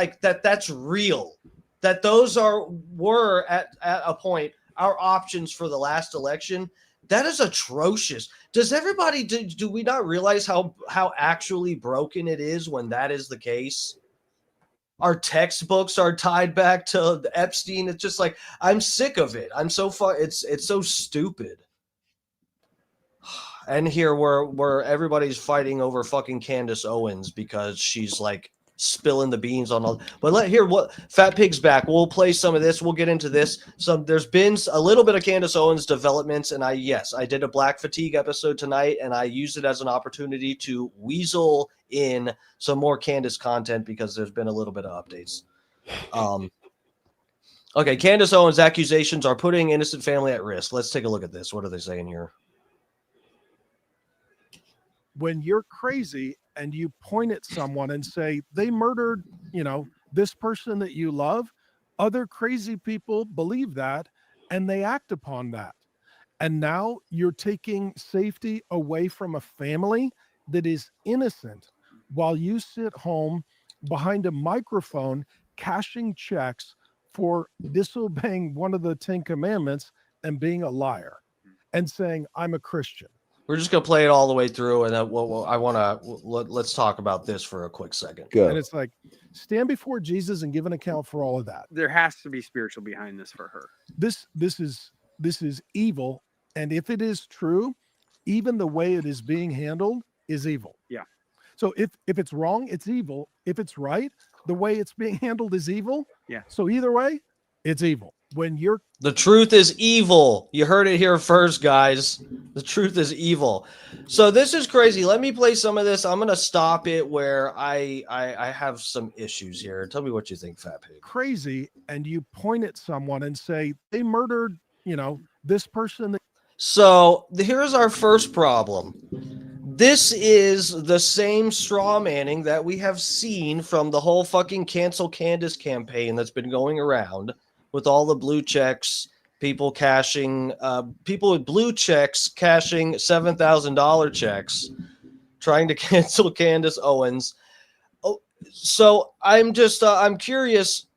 real, that those were at a point our options for the last election. That is atrocious. Does everybody, do we not realize how actually broken it is when that is the case? Our textbooks are tied back to Epstein. It's just like, I'm sick of it. I'm so far. It's so stupid. And here where everybody's fighting over fucking Candace Owens because she's like spilling the beans on all. But what Fat Pig's back. We'll play some of this. We'll get into this. There's been a little bit of Candace Owens developments, and I did a Black Fatigue episode tonight, and I used it as an opportunity to weasel in some more Candace content because there's been a little bit of updates. Okay, Candace Owens' accusations are putting innocent family at risk. Let's take a look at this. What are they saying here? When you're crazy and you point at someone and say they murdered, this person that you love, other crazy people believe that and they act upon that. And now you're taking safety away from a family that is innocent while you sit home behind a microphone cashing checks for disobeying one of the 10 commandments and being a liar and saying, I'm a Christian. We're just going to play it all the way through. And let's talk about this for a quick second. Go. And it's like, stand before Jesus and give an account for all of that. There has to be spiritual behind this for her. This is evil. And if it is true, even the way it is being handled is evil. Yeah. So if it's wrong, it's evil. If it's right, the way it's being handled is evil. Yeah. So either way, it's evil. The truth is evil. You heard it here first, guys. The truth is evil. So this is crazy. Let me play some of this. I'm going to stop it where I have some issues here. Tell me what you think, Fat Pig. Crazy, and you point at someone and say they murdered, this person. So here's our first problem. This is the same straw manning that we have seen from the whole fucking Cancel Candace campaign that's been going around with all the blue checks, people with blue checks cashing $7,000 checks, trying to cancel Candace Owens. Oh, so I'm curious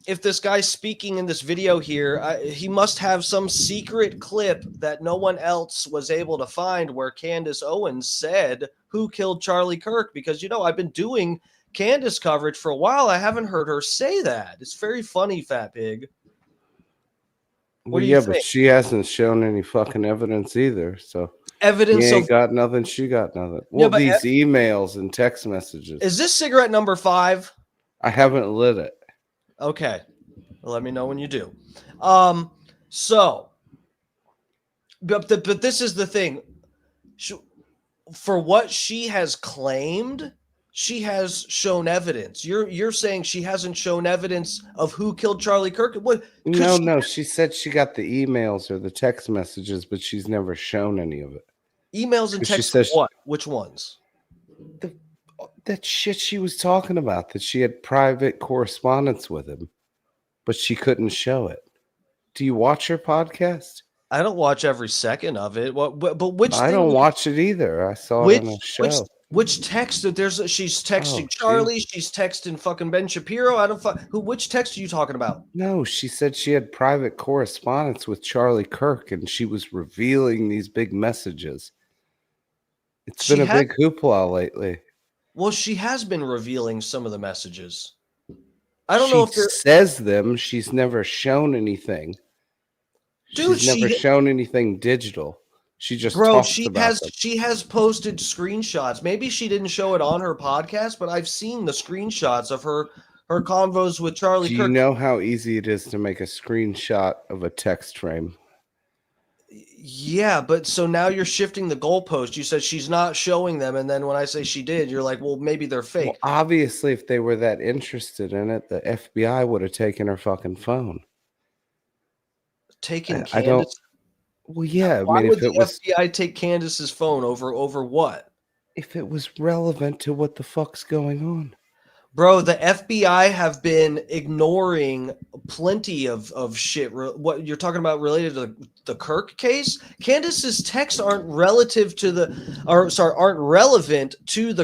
if this guy speaking in this video here, he must have some secret clip that no one else was able to find where Candace Owens said who killed Charlie Kirk, because, I've been doing Candace coverage for a while. I haven't heard her say that. It's very funny, Fat Pig. What do you think? But she hasn't shown any fucking evidence either. So evidence he ain't got nothing. She got nothing. Well, these emails and text messages. Is this cigarette number 5? I haven't lit it. Okay. Well, let me know when you do. But this is the thing. For what she has claimed, she has shown evidence. You're saying she hasn't shown evidence of who killed Charlie Kirk? What? No. She said she got the emails or the text messages, but she's never shown any of it. Emails and texts. What? Which ones? That shit she was talking about, that she had private correspondence with him, but she couldn't show it. Do you watch her podcast? I don't watch every second of it. But which? I don't watch it either. I saw it on a show. Which text? She's texting Charlie. She's texting fucking Ben Shapiro. Which text are you talking about? No, she said she had private correspondence with Charlie Kirk, and she was revealing these big messages. It's been a big hoopla lately. Well, she has been revealing some of the messages. I don't know if she says them. She's never shown anything. Dude, she's never shown anything digital. She just talks about them. She has posted screenshots. Maybe she didn't show it on her podcast, but I've seen the screenshots of her convos with Charlie Kirk. Do you know how easy it is to make a screenshot of a text frame? Yeah, but so now you're shifting the goalpost. You said she's not showing them, and then when I say she did, you're like, well, maybe they're fake. Well, obviously, if they were that interested in it, the FBI would have taken her fucking phone. Taken Candace? Well, yeah. Why would the FBI take Candace's phone over what? If it was relevant to what the fuck's going on. Bro, the FBI have been ignoring plenty of shit. What you're talking about related to the Kirk case? Candace's texts aren't relevant to the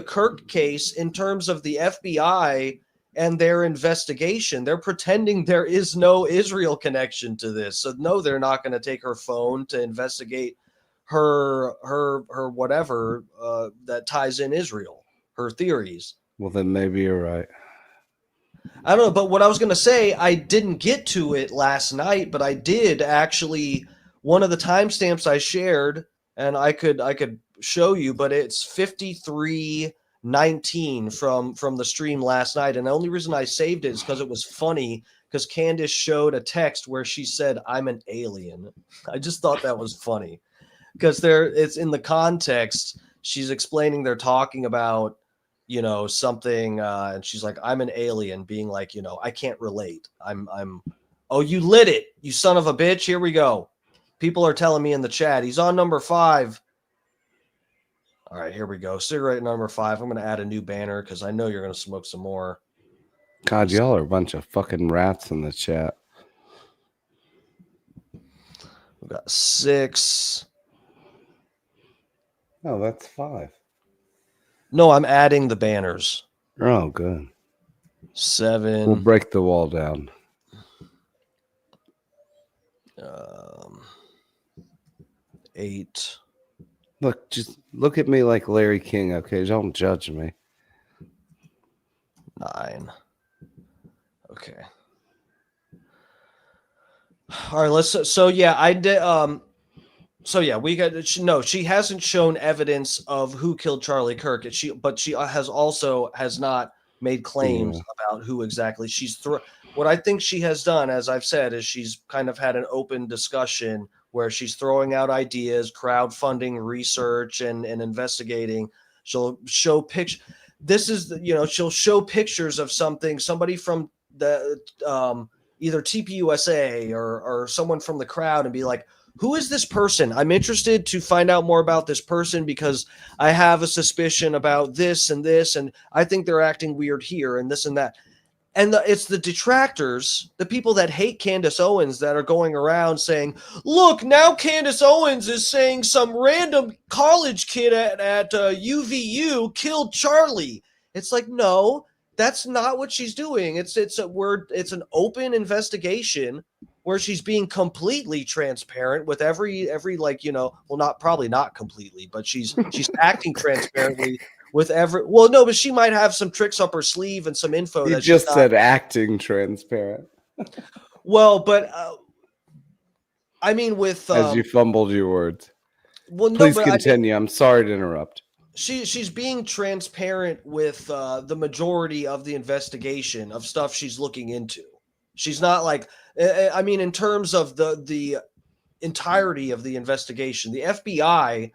Kirk case in terms of the FBI and their investigation. They're pretending there is no Israel connection to this. So no, they're not going to take her phone to investigate her whatever that ties in Israel, her theories. Well, then maybe you're right. I don't know, but what I was going to say, I didn't get to it last night, but I did actually. One of the timestamps I shared, and I could show you, but it's 53 19 from the stream last night, and the only reason I saved it is because it was funny, because Candace showed a text where she said, "I'm an alien." I just thought that was funny because it's in the context. She's explaining they're talking about, something, and she's like, "I'm an alien," being like, I can't relate. Oh, you lit it, you son of a bitch. Here we go. People are telling me in the chat he's on number 5. All right, here we go. Cigarette number 5. I'm going to add a new banner because I know you're going to smoke some more. God, y'all are a bunch of fucking rats in the chat. We've got 6. Oh, that's 5. No, I'm adding the banners. Oh, good. 7. We'll break the wall down. 8. Look, just look at me like Larry King, okay? Don't judge me. 9. Okay. All right, I did. We got no. She hasn't shown evidence of who killed Charlie Kirk. But she has not made claims about who exactly she's What I think she has done, as I've said, is she's kind of had an open discussion where she's throwing out ideas, crowdfunding research, and investigating. She'll show pictures. This is she'll show pictures of somebody from the either TPUSA or someone from the crowd, and be like, who is this person? I'm interested to find out more about this person because I have a suspicion about this, and I think they're acting weird here, and this and that. And it's the detractors, the people that hate Candace Owens, that are going around saying, look, now Candace Owens is saying some random college kid at UVU killed Charlie. It's like, no, that's not what she's doing. It's an open investigation where she's being completely transparent with every probably not completely, but she's acting transparently with but she might have some tricks up her sleeve and some info. You just said acting transparent. Well, but I mean, with as you fumbled your words. Well, please continue. I'm sorry to interrupt. She's being transparent with the majority of the investigation of stuff she's looking into. She's not like, I mean, in terms of the entirety of the investigation, the FBI,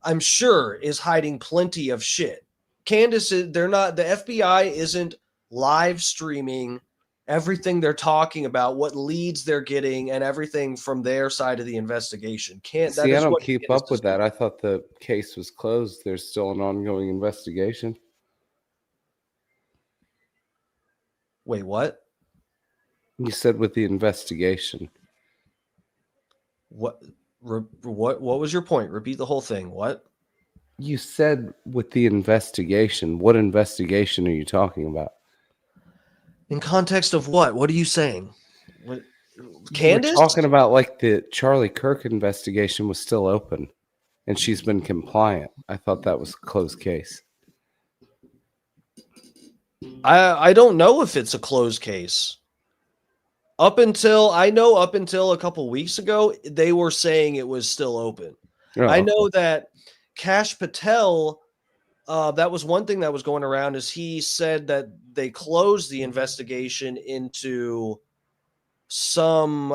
I'm sure, is hiding plenty of shit. Candace, the FBI isn't live streaming everything they're talking about, what leads they're getting, and everything from their side of the investigation. I don't keep up with that. I thought the case was closed. There's still an ongoing investigation. Wait, what? You said with the investigation. What was your point? Repeat the whole thing. What? You said with the investigation. What investigation are you talking about? In context of what? What are you saying? Candace? We're talking about like the Charlie Kirk investigation was still open and she's been compliant. I thought that was a closed case. I don't know if it's a closed case. Up until a couple weeks ago, they were saying it was still open. Oh, I know that Kash Patel, that was one thing that was going around, is he said that they closed the investigation into some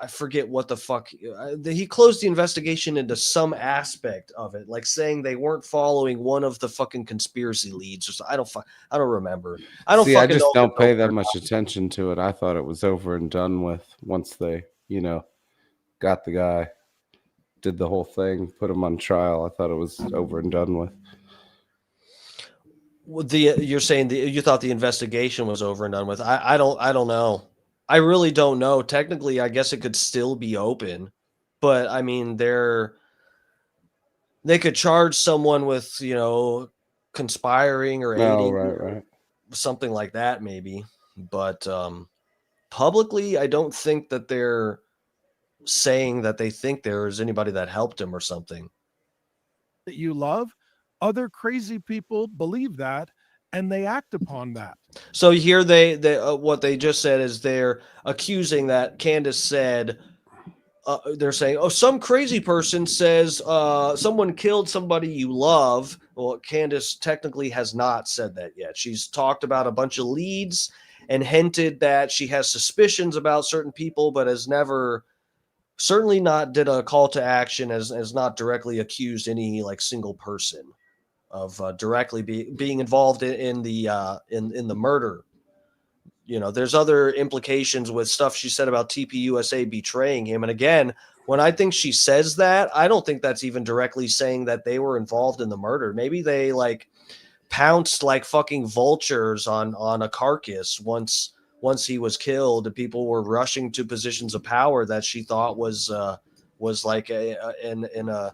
I forget what the fuck he closed the investigation into some aspect of it, like saying they weren't following one of the fucking conspiracy leads or something. I don't remember. I just don't pay that much attention to it. I thought it was over and done with once they, got the guy, did the whole thing, put him on trial. I thought it was over and done with. You're saying you thought the investigation was over and done with. I don't know. I really don't know. Technically, I guess it could still be open, but I mean, they could charge someone with, conspiring or aiding, right. something like that, maybe. But publicly, I don't think that they're saying that they think there is anybody that helped him or something. That you love, other crazy people believe that, and they act upon that. So here they what they just said is they're accusing that Candace said, they're saying, oh, some crazy person says someone killed somebody you love. Well, Candace technically has not said that yet. She's talked about a bunch of leads and hinted that she has suspicions about certain people, but has never, certainly not did a call to action, as not directly accused any like single person of directly being involved in the murder. You know, there's other implications with stuff she said about TPUSA betraying him. And again, when I think she says that, I don't think that's even directly saying that they were involved in the murder. Maybe they like pounced like fucking vultures on a carcass once he was killed, and people were rushing to positions of power that she thought was like in a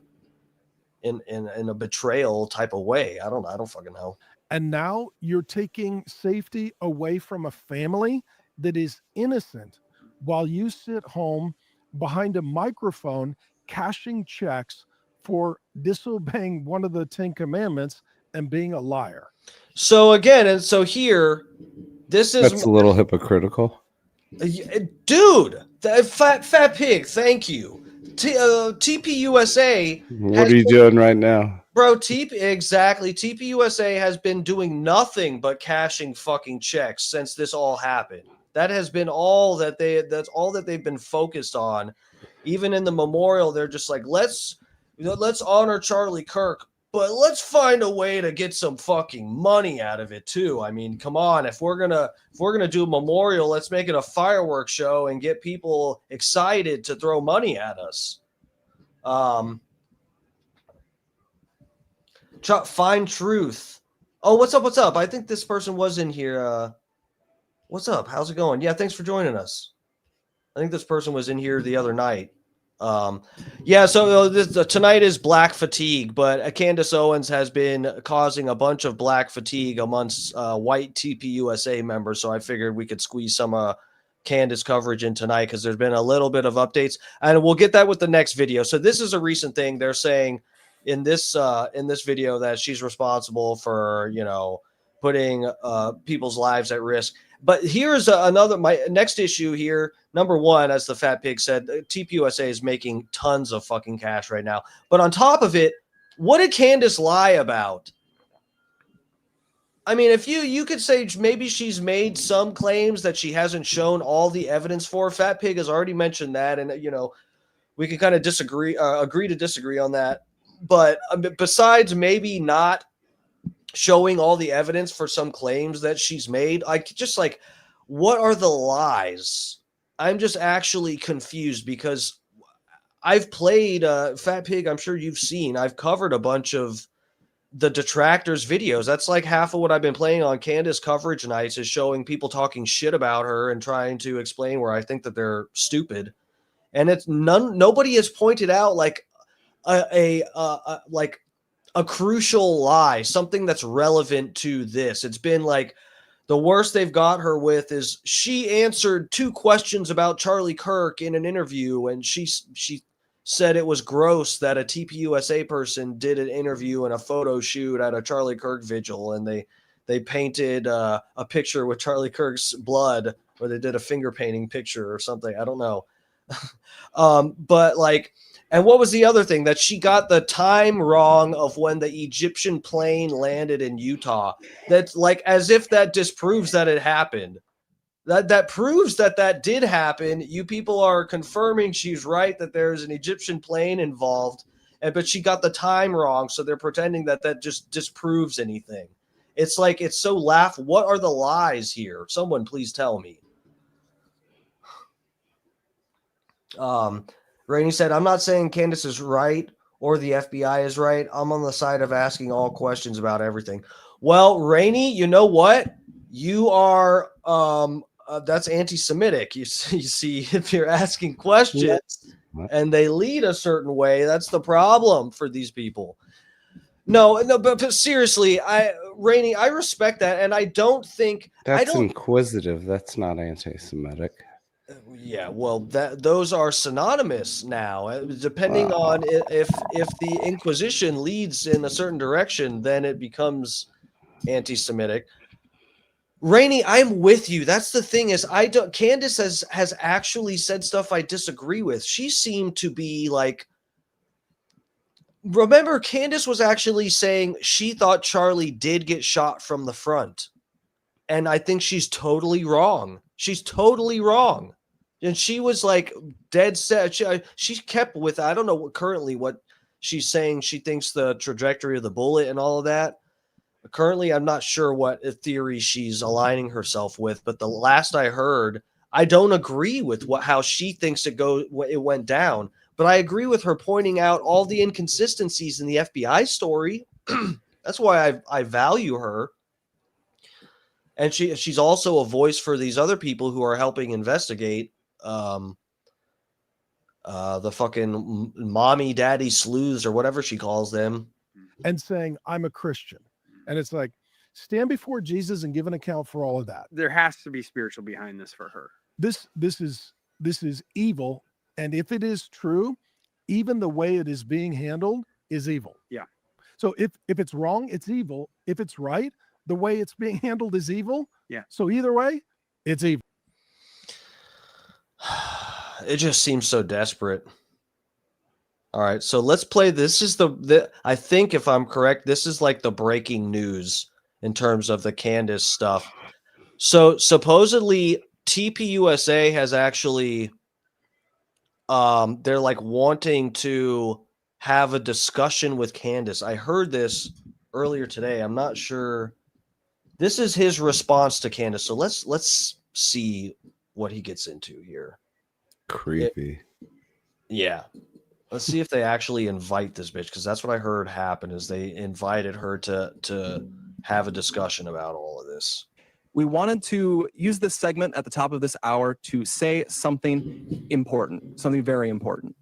betrayal type of way. I don't fucking know. And now you're taking safety away from a family that is innocent while you sit home behind a microphone cashing checks for disobeying one of the 10 commandments and being a liar. So again, and so here, this is That's a little hypocritical. Dude, fat pig, thank you. TPUSA. What are you doing right now? Bro, TPUSA has been doing nothing but cashing fucking checks since this all happened. That has been all that that's all that they've been focused on. Even in the memorial, they're just like, let's honor Charlie Kirk, but let's find a way to get some fucking money out of it too. I mean, come on, if we're gonna do a memorial, let's make it a fireworks show and get people excited to throw money at us. Find truth. Oh, what's up? I think this person was in here. What's up? How's it going? Yeah, thanks for joining us. I think this person was in here the other night. Yeah, so tonight is Black Fatigue, but Candace Owens has been causing a bunch of Black Fatigue amongst white TPUSA members, so I figured we could squeeze some Candace coverage in tonight because there's been a little bit of updates, and we'll get that with the next video. So this is a recent thing. They're saying in this video that she's responsible for, you know, putting people's lives at risk. But here's my next issue here. Number one, as the fat pig said, TPUSA is making tons of fucking cash right now. But on top of it, what did Candace lie about? I mean, if you could say maybe she's made some claims that she hasn't shown all the evidence for. Fat pig has already mentioned that, and you know, we can kind of agree to disagree on that. But besides maybe not showing all the evidence for some claims that she's made, what are the lies? I'm just actually confused because I've played Fat Pig. I'm sure you've seen. I've covered a bunch of the detractors videos. That's like half of what I've been playing on Candace coverage nights, is showing people talking shit about her and trying to explain where I think that they're stupid. And nobody has pointed out like a crucial lie, something that's relevant to this. It's been like the worst they've got her with is she answered 2 questions about Charlie Kirk in an interview, and she said it was gross that a TPUSA person did an interview and a photo shoot at a Charlie Kirk vigil, and they painted a picture with Charlie Kirk's blood, or they did a finger painting picture or something. I don't know. But like, and what was the other thing? That she got the time wrong of when the Egyptian plane landed in Utah. That's like as if that disproves that it happened. That proves that did happen. You people are confirming she's right, that there's an Egyptian plane involved, but she got the time wrong, so they're pretending that just disproves anything. It's like, it's so what are the lies here? Someone please tell me. Rainey said, I'm not saying Candace is right or the FBI is right. I'm on the side of asking all questions about everything. Well, Rainey, you know what? You are, that's anti-Semitic. You see, if you're asking questions and they lead a certain way, that's the problem for these people. No, but seriously, Rainey, I respect that. And I don't think that's inquisitive. That's not anti-Semitic. Yeah, well, those are synonymous now. Depending on if the Inquisition leads in a certain direction, then it becomes anti-Semitic. Rainey, I'm with you. That's the thing is, Candace has actually said stuff I disagree with. She seemed to be like Remember, Candace was actually saying she thought Charlie did get shot from the front. And I think she's totally wrong. She's totally wrong. And she was like dead set. She kept with, I don't know what she's saying. She thinks the trajectory of the bullet and all of that. Currently, I'm not sure what theory she's aligning herself with. But the last I heard, I don't agree with how she thinks it went down. But I agree with her pointing out all the inconsistencies in the FBI story. That's why I value her. And she's also a voice for these other people who are helping investigate the fucking mommy, daddy sleuths or whatever she calls them. And saying, I'm a Christian. And it's like, stand before Jesus and give an account for all of that. There has to be spiritual behind this for her. This is evil. And if it is true, even the way it is being handled is evil. Yeah. So if it's wrong, it's evil. If it's right, the way it's being handled is evil. Yeah. So either way, it's evil. It just seems so desperate. All right, so let's play. This is I think, if I'm correct, this is like the breaking news in terms of the Candace stuff. So supposedly TPUSA has actually they're like wanting to have a discussion with Candace. I heard this earlier today. I'm not sure. This is his response to Candace. So let's see what he gets into here. Creepy. Yeah. Let's see if they actually invite this bitch, because that's what I heard happen is they invited her to have a discussion about all of this. We wanted to use this segment at the top of this hour to say something important, something very important.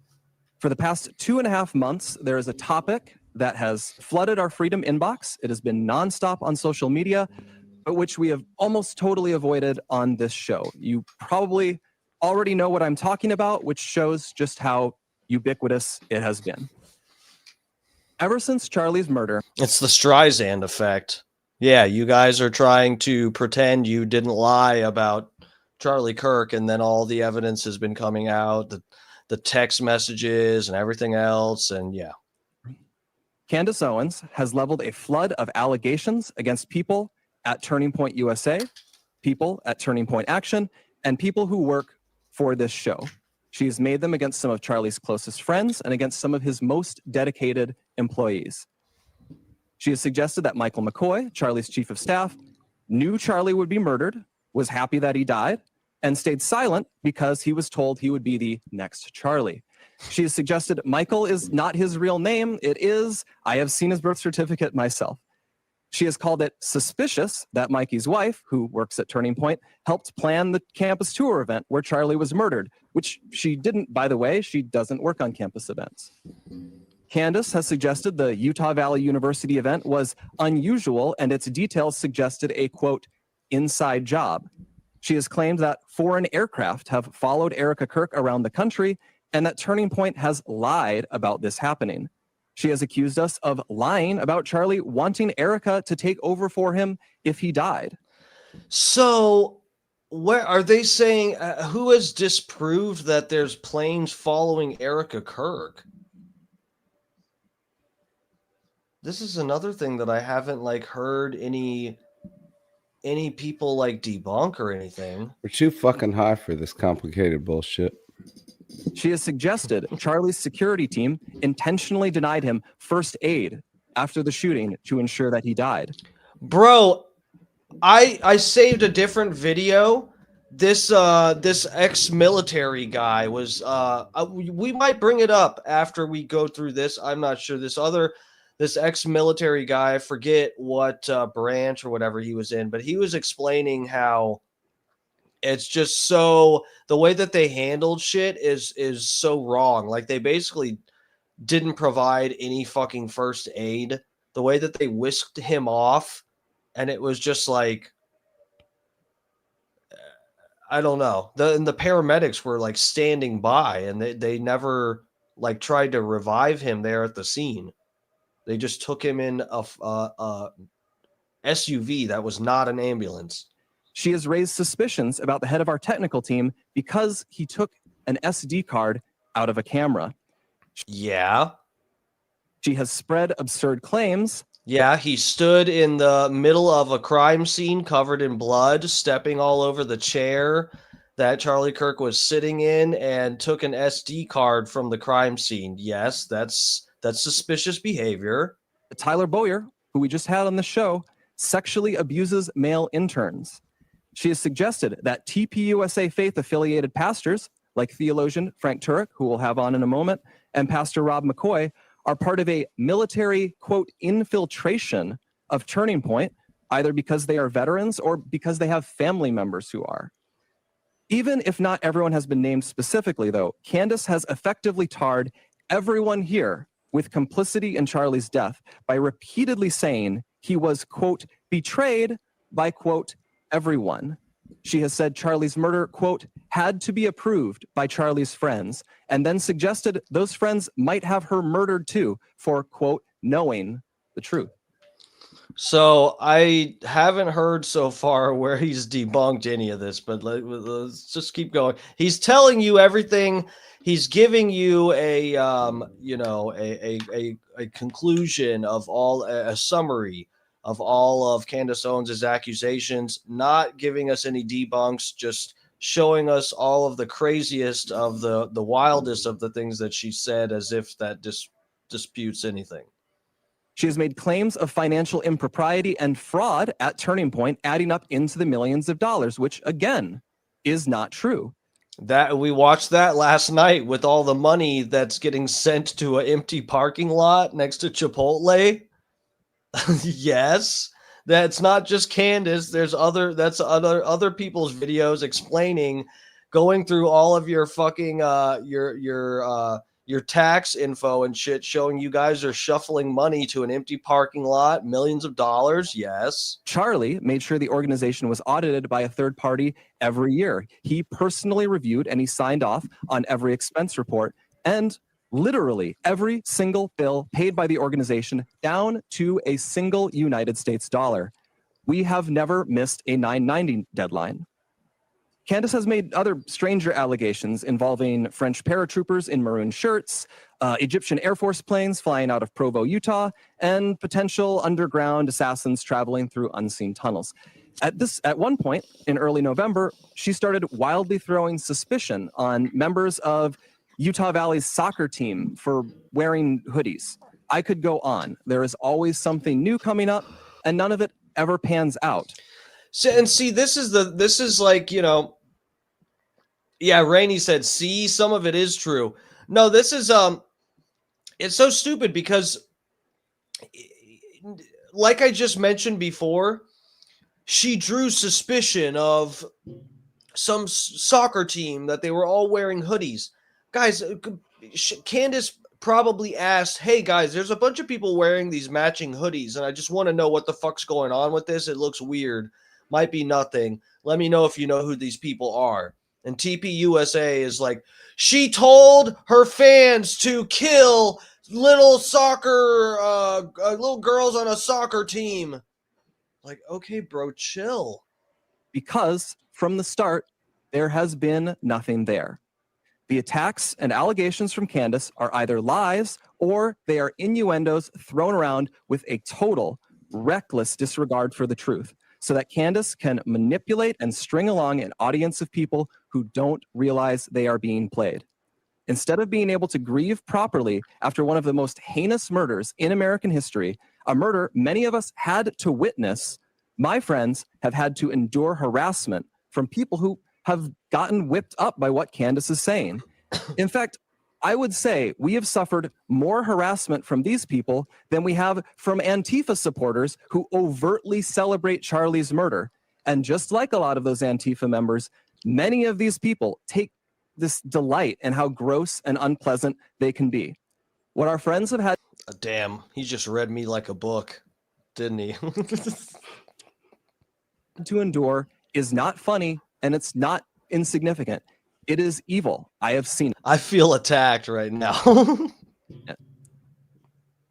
For the past 2.5 months, there is a topic that has flooded our Freedom inbox. It has been nonstop on social media, but which we have almost totally avoided on this show. You probably already know what I'm talking about, which shows just how ubiquitous it has been. Ever since Charlie's murder. It's the Streisand effect. Yeah, you guys are trying to pretend you didn't lie about Charlie Kirk, and then all the evidence has been coming out, the text messages and everything else, and yeah. Candace Owens has leveled a flood of allegations against people at Turning Point USA, people at Turning Point Action, and people who work for this show. She has made them against some of Charlie's closest friends and against some of his most dedicated employees. She has suggested that Michael McCoy, Charlie's chief of staff, knew Charlie would be murdered, was happy that he died, and stayed silent because he was told he would be the next Charlie. She has suggested Michael is not his real name. It is. I have seen his birth certificate myself. She has called it suspicious that Mikey's wife, who works at Turning Point, helped plan the campus tour event where Charlie was murdered, which she didn't, by the way. She doesn't work on campus events. Candace has suggested the Utah Valley University event was unusual and its details suggested a, quote, inside job. She has claimed that foreign aircraft have followed Erica Kirk around the country and that Turning Point has lied about this happening. She has accused us of lying about Charlie wanting Erica to take over for him if he died. So, where are they saying? Who has disproved that there's planes following Erica Kirk? This is another thing that I haven't heard any people debunk or anything. We're too fucking high for this complicated bullshit. She has suggested Charlie's security team intentionally denied him first aid after the shooting to ensure that he died. Bro, I saved a different video. This ex-military guy was we might bring it up after we go through this. I'm not sure. This ex-military guy, I forget what branch or whatever he was in, but he was explaining how it's just so the way that they handled shit is so wrong. Like, they basically didn't provide any fucking first aid. The way that they whisked him off, and it was just like, I don't know. The paramedics were standing by, and they never tried to revive him there at the scene. They just took him in a SUV that was not an ambulance. She has raised suspicions about the head of our technical team because he took an SD card out of a camera. Yeah. She has spread absurd claims. Yeah, he stood in the middle of a crime scene covered in blood, stepping all over the chair that Charlie Kirk was sitting in, and took an SD card from the crime scene. Yes, that's suspicious behavior. Tyler Boyer, who we just had on the show, sexually abuses male interns. She has suggested that TPUSA faith-affiliated pastors, like theologian Frank Turek, who we'll have on in a moment, and Pastor Rob McCoy, are part of a military, quote, infiltration of Turning Point, either because they are veterans or because they have family members who are. Even if not everyone has been named specifically, though, Candace has effectively tarred everyone here with complicity in Charlie's death by repeatedly saying he was, quote, betrayed by, quote, everyone. She has said Charlie's murder, quote, had to be approved by Charlie's friends, and then suggested those friends might have her murdered too for, quote, knowing the truth. So I haven't heard so far where he's debunked any of this, but let's just keep going. He's telling you everything. He's giving you a conclusion of all, a summary of all of Candace Owens' accusations, not giving us any debunks, just showing us all of the craziest of the wildest of the things that she said, as if that disputes anything. She has made claims of financial impropriety and fraud at Turning Point, adding up into the millions of dollars, which again is not true. That we watched that last night with all the money that's getting sent to an empty parking lot next to Chipotle. Yes, that's not just Candace. There's other people's videos explaining, going through all of your fucking your tax info and shit, showing you guys are shuffling money to an empty parking lot, millions of dollars. Yes. Charlie made sure the organization was audited by a third party every year. He personally reviewed and he signed off on every expense report, and literally every single bill paid by the organization, down to a single United States dollar. We have never missed a 990 deadline. Candace has made other stranger allegations involving French paratroopers in maroon shirts, Egyptian Air Force planes flying out of Provo, Utah, and potential underground assassins traveling through unseen tunnels. At one point in early November, she started wildly throwing suspicion on members of Utah Valley's soccer team for wearing hoodies. I could go on. There is always something new coming up, and none of it ever pans out. See, this is like, yeah, Rainey said, see, some of it is true. No, this is, it's so stupid because, like I just mentioned before, she drew suspicion of some soccer team that they were all wearing hoodies. Guys, Candace probably asked, hey guys, there's a bunch of people wearing these matching hoodies, and I just want to know what the fuck's going on with this. It looks weird. Might be nothing. Let me know if you know who these people are. And TPUSA is like, she told her fans to kill little girls on a soccer team. Like, okay, bro, chill. Because from the start, there has been nothing there. The attacks and allegations from Candace are either lies or they are innuendos thrown around with a total reckless disregard for the truth, so that Candace can manipulate and string along an audience of people who don't realize they are being played. Instead of being able to grieve properly after one of the most heinous murders in American history, a murder many of us had to witness, my friends have had to endure harassment from people who have gotten whipped up by what Candace is saying. In fact, I would say we have suffered more harassment from these people than we have from Antifa supporters who overtly celebrate Charlie's murder. And just like a lot of those Antifa members, many of these people take this delight in how gross and unpleasant they can be. What our friends have had... Damn, he just read me like a book, didn't he? ...to endure is not funny, and it's not insignificant. It is evil. I have seen it. I feel attacked right now.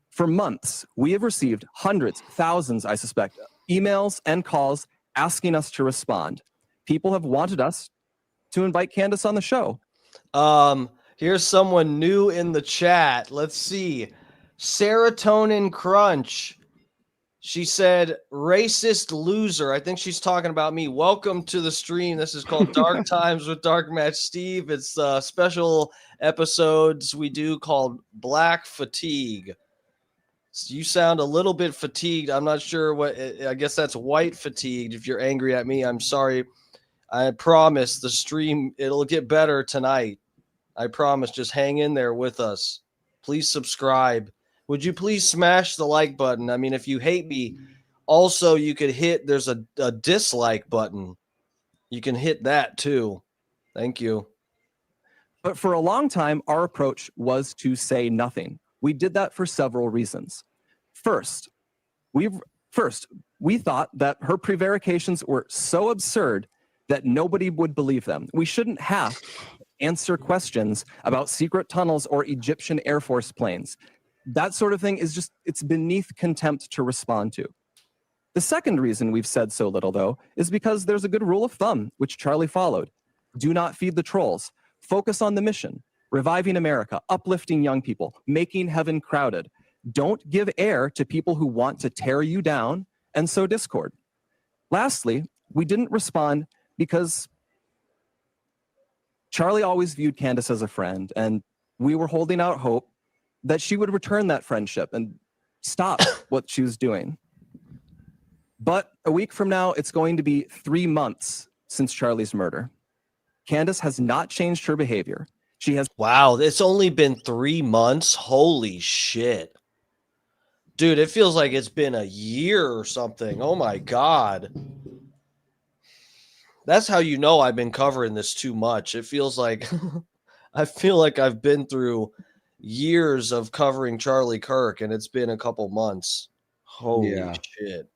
For months, we have received hundreds, thousands, I suspect, emails and calls asking us to respond. People have wanted us to invite Candace on the show. Here's someone new in the chat. Let's see. Serotonin Crunch. She said, racist loser. I think she's talking about me. Welcome to the stream. This is called Dark Times with Dark Match Steve. It's special episodes we do called Black Fatigue. So you sound a little bit fatigued. I'm not sure what, I guess that's white fatigued. If you're angry at me, I'm sorry. I promise the stream, it'll get better tonight. I promise. Just hang in there with us. Please subscribe. Would you please smash the like button? I mean, if you hate me, also you could hit, there's a dislike button. You can hit that too. Thank you. But for a long time, our approach was to say nothing. We did that for several reasons. First, we thought that her prevarications were so absurd that nobody would believe them. We shouldn't have to answer questions about secret tunnels or Egyptian Air Force planes. That sort of thing is just, it's beneath contempt to respond to. The second reason we've said so little, though, is because there's a good rule of thumb, which Charlie followed. Do not feed the trolls. Focus on the mission, reviving America, uplifting young people, making heaven crowded. Don't give air to people who want to tear you down and sow discord. Lastly, we didn't respond because Charlie always viewed Candace as a friend, and we were holding out hope that she would return that friendship and stop what she was doing. But a week from now, it's going to be 3 months since Charlie's murder. Candace has not changed her behavior. She has. Wow, it's only been 3 months. Holy shit. Dude, it feels like it's been a year or something. Oh my God. That's how you know I've been covering this too much. It feels like I feel like I've been through years of covering Charlie Kirk, and it's been a couple months. Holy shit.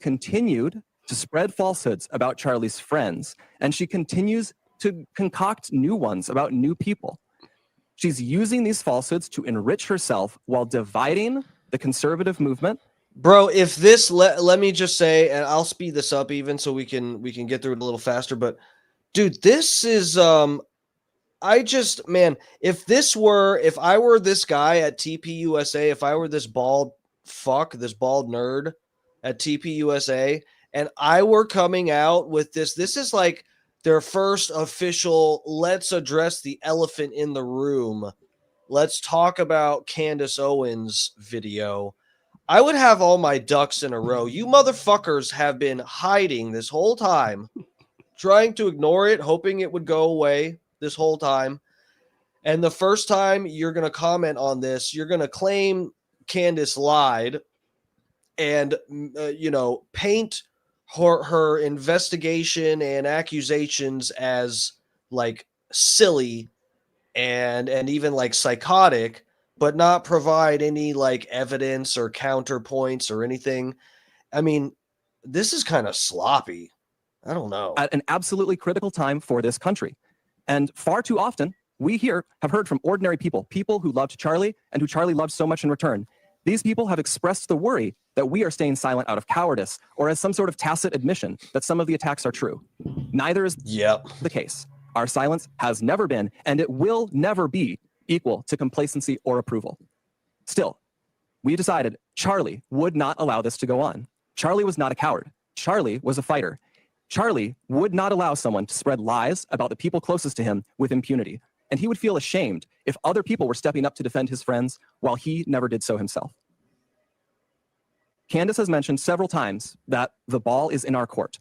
Continued to spread falsehoods about Charlie's friends, and she continues to concoct new ones about new people. She's using these falsehoods to enrich herself while dividing the conservative movement. Bro, if this let me just say, and I'll speed this up even so we can get through it a little faster, but dude, this is if I were this guy at TPUSA, if I were this bald nerd at TPUSA, and I were coming out with this is like their first official, let's address the elephant in the room. Let's talk about Candace Owens video. I would have all my ducks in a row. You motherfuckers have been hiding this whole time, trying to ignore it, hoping it would go away this whole time. And the first time you're going to comment on this, you're going to claim Candace lied and, paint her investigation and accusations as like silly and even like psychotic, but not provide any like evidence or counterpoints or anything. I mean, this is kind of sloppy. I don't know. At an absolutely critical time for this country. And far too often, we here have heard from ordinary people who loved Charlie and who Charlie loved so much in return. These people have expressed the worry that we are staying silent out of cowardice or as some sort of tacit admission that some of the attacks are true. Neither is the case. Our silence has never been, and it will never be, equal to complacency or approval. Still, we decided Charlie would not allow this to go on. Charlie was not a coward. Charlie was a fighter. Charlie would not allow someone to spread lies about the people closest to him with impunity. And he would feel ashamed if other people were stepping up to defend his friends while he never did so himself. Candace has mentioned several times that the ball is in our court.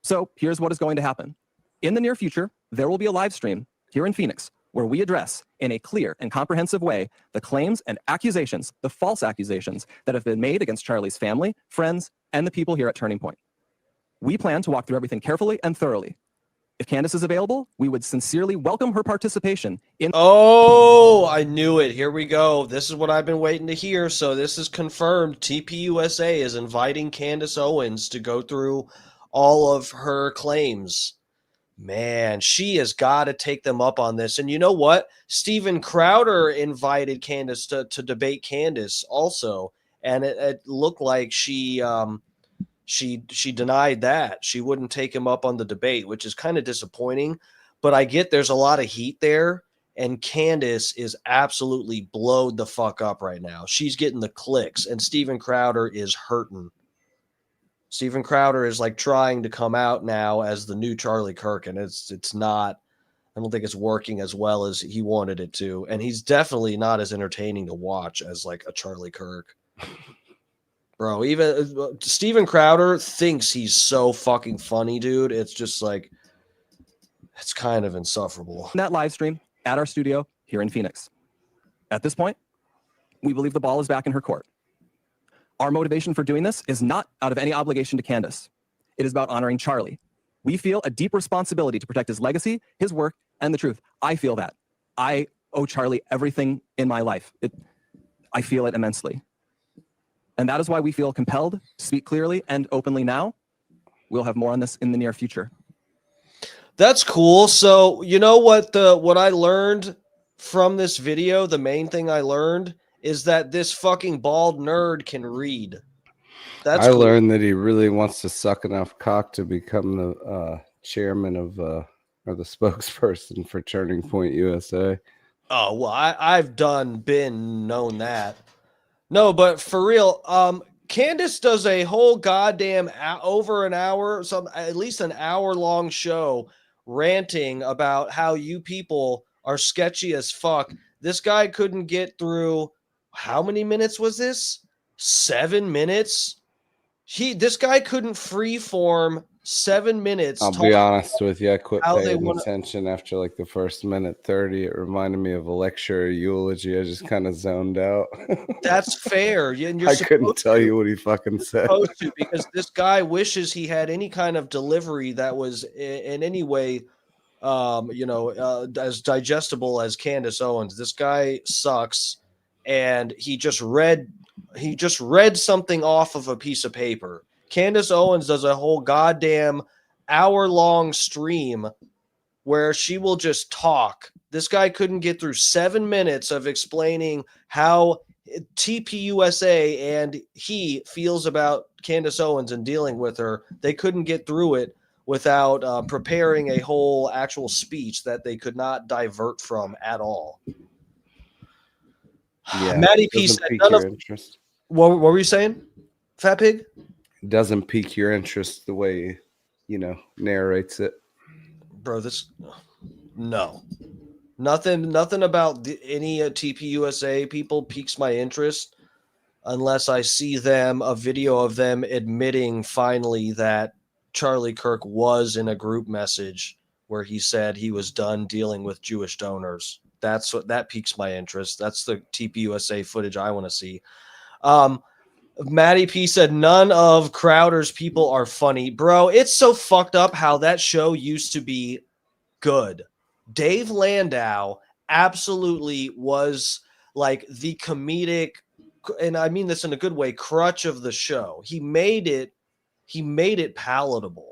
So here's what is going to happen. In the near future, there will be a live stream here in Phoenix where we address in a clear and comprehensive way the claims and accusations, the false accusations that have been made against Charlie's family, friends, and the people here at Turning Point. We plan to walk through everything carefully and thoroughly. If Candace is available, we would sincerely welcome her participation in. Oh, I knew it. Here we go. This is what I've been waiting to hear. So this is confirmed. TPUSA is inviting Candace Owens to go through all of her claims. Man, she has got to take them up on this. And you know what? Steven Crowder invited Candace to debate Candace also. And it looked like she denied that. She wouldn't take him up on the debate, which is kind of disappointing. But I get there's a lot of heat there. and Candace is absolutely blowed the fuck up right now. She's getting the clicks, and Steven Crowder is hurting. Steven Crowder is like trying to come out now as the new Charlie Kirk, and it's not. I don't think it's working as well as he wanted it to, and he's definitely not as entertaining to watch as like a Charlie Kirk. Bro, even Steven Crowder thinks he's so fucking funny, dude. It's just like, it's kind of insufferable. That live stream at our studio here in Phoenix. At this point, we believe the ball is back in her court. Our motivation for doing this is not out of any obligation to Candace. It is about honoring Charlie. We feel a deep responsibility to protect his legacy, his work, and the truth. I feel that. I owe Charlie everything in my life. I feel it immensely. And that is why we feel compelled to speak clearly and openly now. We'll have more on this in the near future. That's cool. So you know what I learned from this video, the main thing I learned is that this fucking bald nerd can read. I learned that he really wants to suck enough cock to become the chairman of or the spokesperson for Turning Point USA. Oh, well, I've been known that. No, but for real, Candace does a whole goddamn over an hour, at least an hour-long show ranting about how you people are sketchy as fuck. This guy couldn't get through, how many minutes was this? 7 minutes? This guy couldn't freeform 7 minutes. I'll be honest with you, I quit paying attention after like the first minute 30. It reminded me of a lecture eulogy. I just kind of zoned out. That's fair. And I couldn't tell you what he fucking said. Because this guy wishes he had any kind of delivery that was in any way, as digestible as Candace Owens. This guy sucks, and he just read something off of a piece of paper. Candace Owens does a whole goddamn hour-long stream where she will just talk. This guy couldn't get through 7 minutes of explaining how TPUSA and he feels about Candace Owens and dealing with her. They couldn't get through it without preparing a whole actual speech that they could not divert from at all. Yeah, Maddie P said none of interest. What were you saying, Fat Pig? It doesn't pique your interest the way narrates it, bro. Nothing about any TPUSA people piques my interest unless I see a video of them admitting finally that Charlie Kirk was in a group message where he said he was done dealing with Jewish donors. That piques my interest. That's the TPUSA footage I want to see. Maddie P said none of Crowder's people are funny. Bro, it's so fucked up how that show used to be good. Dave Landau absolutely was like the comedic, and I mean this in a good way, crutch of the show. He made it palatable.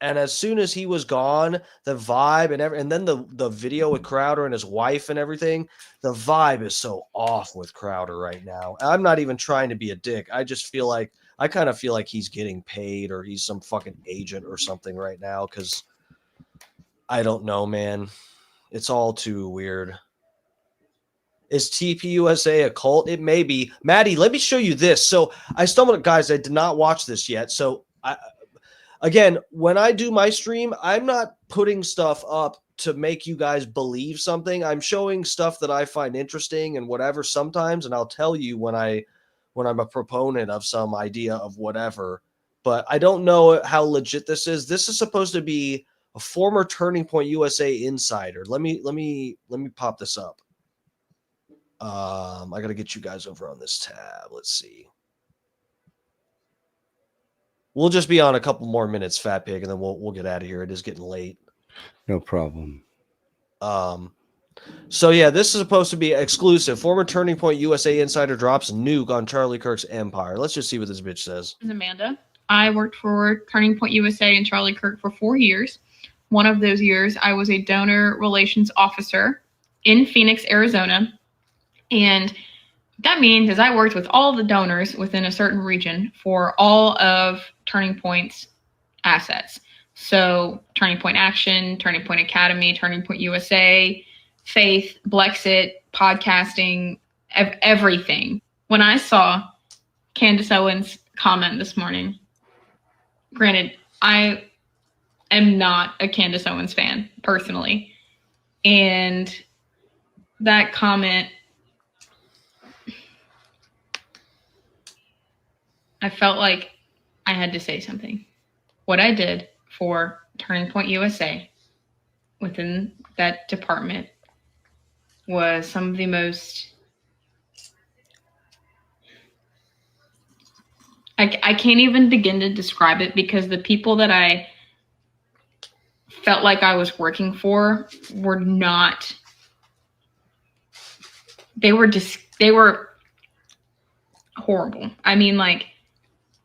And as soon as he was gone, the vibe and then the video with Crowder and his wife and everything, the vibe is so off with Crowder right now. I'm not even trying to be a dick. I kind of feel like he's getting paid or he's some fucking agent or something right now, because I don't know, man. It's all too weird. Is TPUSA a cult? It may be. Maddie, let me show you this. So I stumbled, guys, I did not watch this yet. So again, when I do my stream, I'm not putting stuff up to make you guys believe something. I'm showing stuff that I find interesting and whatever sometimes, and I'll tell you when I'm a proponent of some idea of whatever. But I don't know how legit this is. This is supposed to be a former Turning Point USA insider. Let me pop this up. I got to get you guys over on this tab. Let's see. We'll just be on a couple more minutes, Fat Pig, and then we'll get out of here. It is getting late. No problem. So yeah, this is supposed to be exclusive. Former Turning Point USA insider drops nuke on Charlie Kirk's empire. Let's just see what this bitch says. This is Amanda. I worked for Turning Point USA and Charlie Kirk for 4 years. One of those years, I was a donor relations officer in Phoenix, Arizona. And what that means is I worked with all the donors within a certain region for all of Turning Point's assets. So Turning Point Action, Turning Point Academy, Turning Point USA, faith, Blexit, podcasting, everything. When I saw Candace Owens' comment this morning, granted, I am not a Candace Owens fan personally, and that comment, I felt like I had to say something. What I did for Turning Point USA within that department was some of the most, I can't even begin to describe it, because the people that I felt like I was working for were not, they were horrible. I mean, like,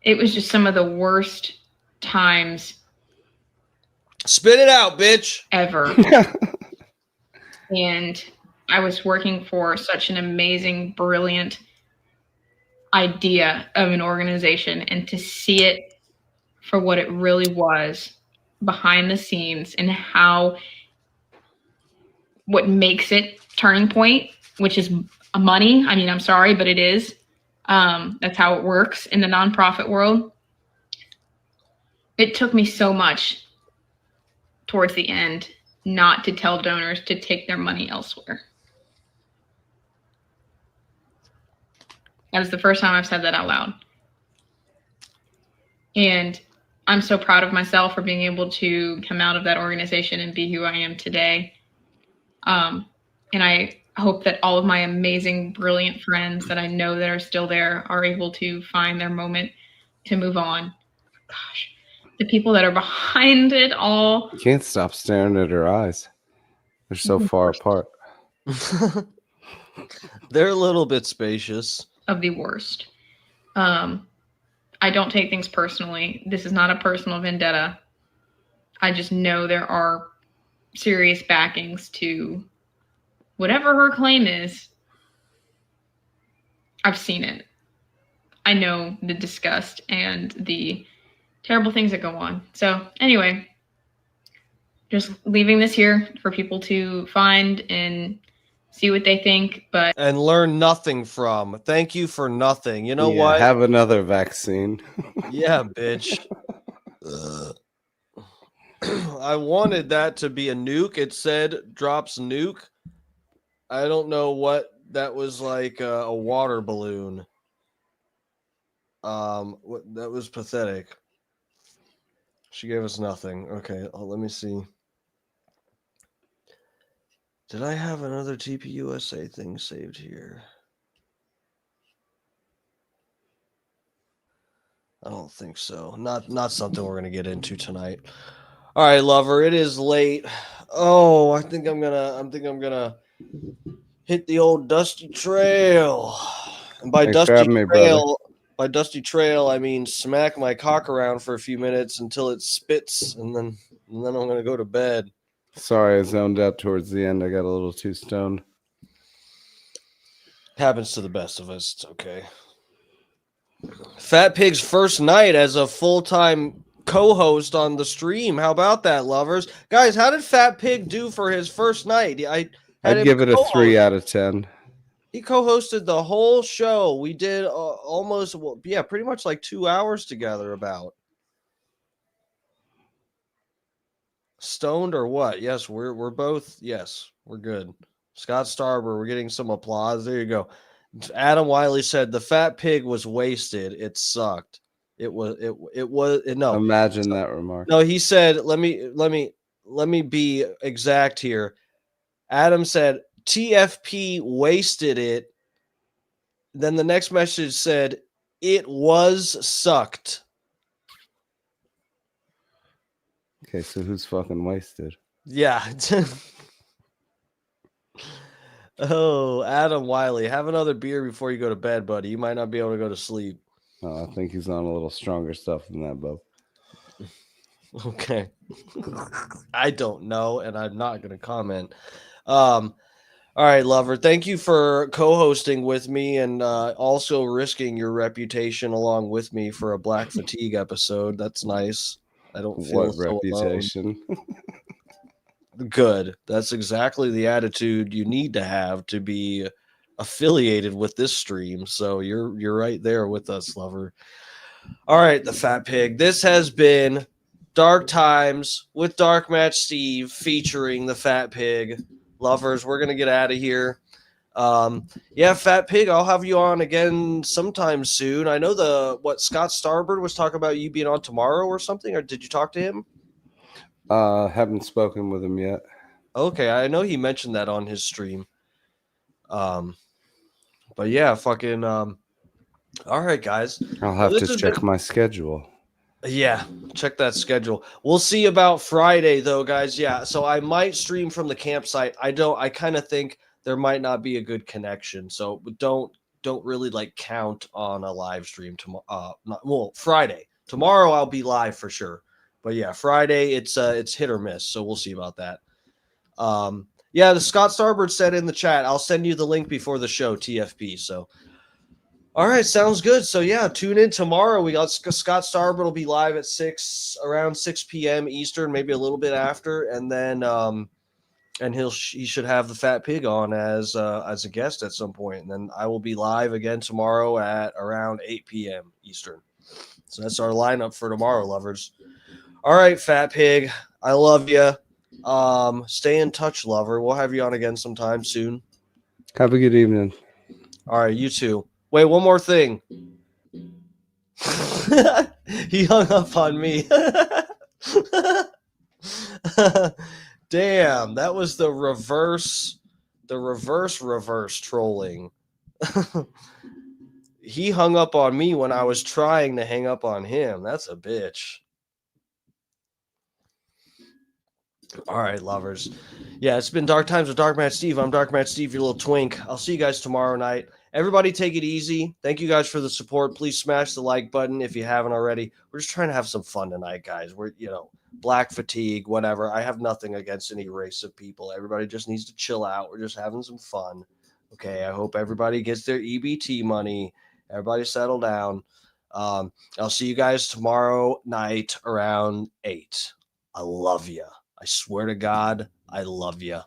it was just some of the worst times. Spit it out, bitch. Ever. And I was working for such an amazing, brilliant idea of an organization, and to see it for what it really was behind the scenes, and what makes it Turning Point, which is money. I mean, I'm sorry, but it is. That's how it works in the nonprofit world. It took me so much towards the end not to tell donors to take their money elsewhere. That was the first time I've said that out loud. And I'm so proud of myself for being able to come out of that organization and be who I am today. And I hope that all of my amazing, brilliant friends that I know that are still there are able to find their moment to move on. Gosh, the people that are behind it all. You can't stop staring at her eyes. They're so far apart. They're a little bit spacious. Of the worst. I don't take things personally. This is not a personal vendetta. I just know there are serious backings to whatever her claim is. I've seen it. I know the disgust and the terrible things that go on. So anyway, just leaving this here for people to find and see what they think, but and learn nothing from. Thank you for nothing. You know what? Have another vaccine. Yeah, bitch. I wanted that to be a nuke. It said drops nuke. I don't know what that was, like a water balloon. That was pathetic. She gave us nothing. Okay, let me see. Did I have another TPUSA thing saved here? I don't think so. Not something we're gonna get into tonight. All right, lover. It is late. Oh, I think I'm gonna hit the old dusty trail. And by Thanks for having me, brother. by dusty trail, I mean smack my cock around for a few minutes until it spits, and then I'm gonna go to bed. Sorry, I zoned out towards the end. I got a little too stoned. Happens to the best of us. It's okay. Fat Pig's first night as a full-time co-host on the stream. How about that, lovers? Guys, how did Fat Pig do for his first night? I'd give it a 3 out of 10. He co-hosted the whole show. We did pretty much like 2 hours together about. Stoned or what? Yes, we're both. Yes, we're good. Scott Starber, we're getting some applause. There you go. Adam Wiley said the Fat Pig was wasted. It sucked. It was no. Imagine that remark. No, he said, let me be exact here. Adam said TFP wasted it. Then the next message said it was sucked. Okay, so who's fucking wasted? Yeah. Oh, Adam Wiley, have another beer before you go to bed, buddy. You might not be able to go to sleep. I think he's on a little stronger stuff than that, Bo. Okay. I don't know, and I'm not going to comment. All right, lover. Thank you for co-hosting with me and also risking your reputation along with me for a Black Fatigue episode. That's nice. I don't feel what so reputation. Good. That's exactly the attitude you need to have to be affiliated with this stream. So you're right there with us, lover. All right, the fat pig. This has been Dark Times with Dark Match Steve featuring the fat pig. Lovers, we're gonna get out of here. Yeah, fat pig, I'll have you on again sometime soon. I know Scott Starbird was talking about you being on tomorrow or something, or did you talk to him? Haven't spoken with him yet. Okay, I know he mentioned that on his stream. But yeah, fucking all right, guys. I'll have to check my schedule. Yeah, check that schedule. We'll see about Friday though, guys. Yeah, so I might stream from the campsite. I kind of think there might not be a good connection. So don't really like count on a live stream tomorrow. Friday. Tomorrow I'll be live for sure. But yeah, Friday it's hit or miss. So we'll see about that. Yeah, the Scott Starbird said in the chat, I'll send you the link before the show, TFP. So all right, sounds good. So yeah, tune in tomorrow. We got Scott Starbird will be live at around 6 p.m. Eastern, maybe a little bit after, and then and he should have the fat pig on as a guest at some point, and then I will be live again tomorrow at around 8 p.m. Eastern. So that's our lineup for tomorrow, lovers. All right, fat pig, I love you. Stay in touch, lover. We'll have you on again sometime soon. Have a good evening. All right, you too. Wait, one more thing. He hung up on me. Damn, that was the reverse trolling. He hung up on me when I was trying to hang up on him. That's a bitch. All right, lovers. Yeah, it's been Dark Times with Dark Match Steve. I'm Dark Match Steve, your little twink. I'll see you guys tomorrow night. Everybody take it easy. Thank you guys for the support. Please smash the like button if you haven't already. We're just trying to have some fun tonight, guys. We're, black fatigue, whatever. I have nothing against any race of people. Everybody just needs to chill out. We're just having some fun. Okay, I hope everybody gets their EBT money. Everybody settle down. I'll see you guys tomorrow night around 8. I love you. I swear to God, I love you.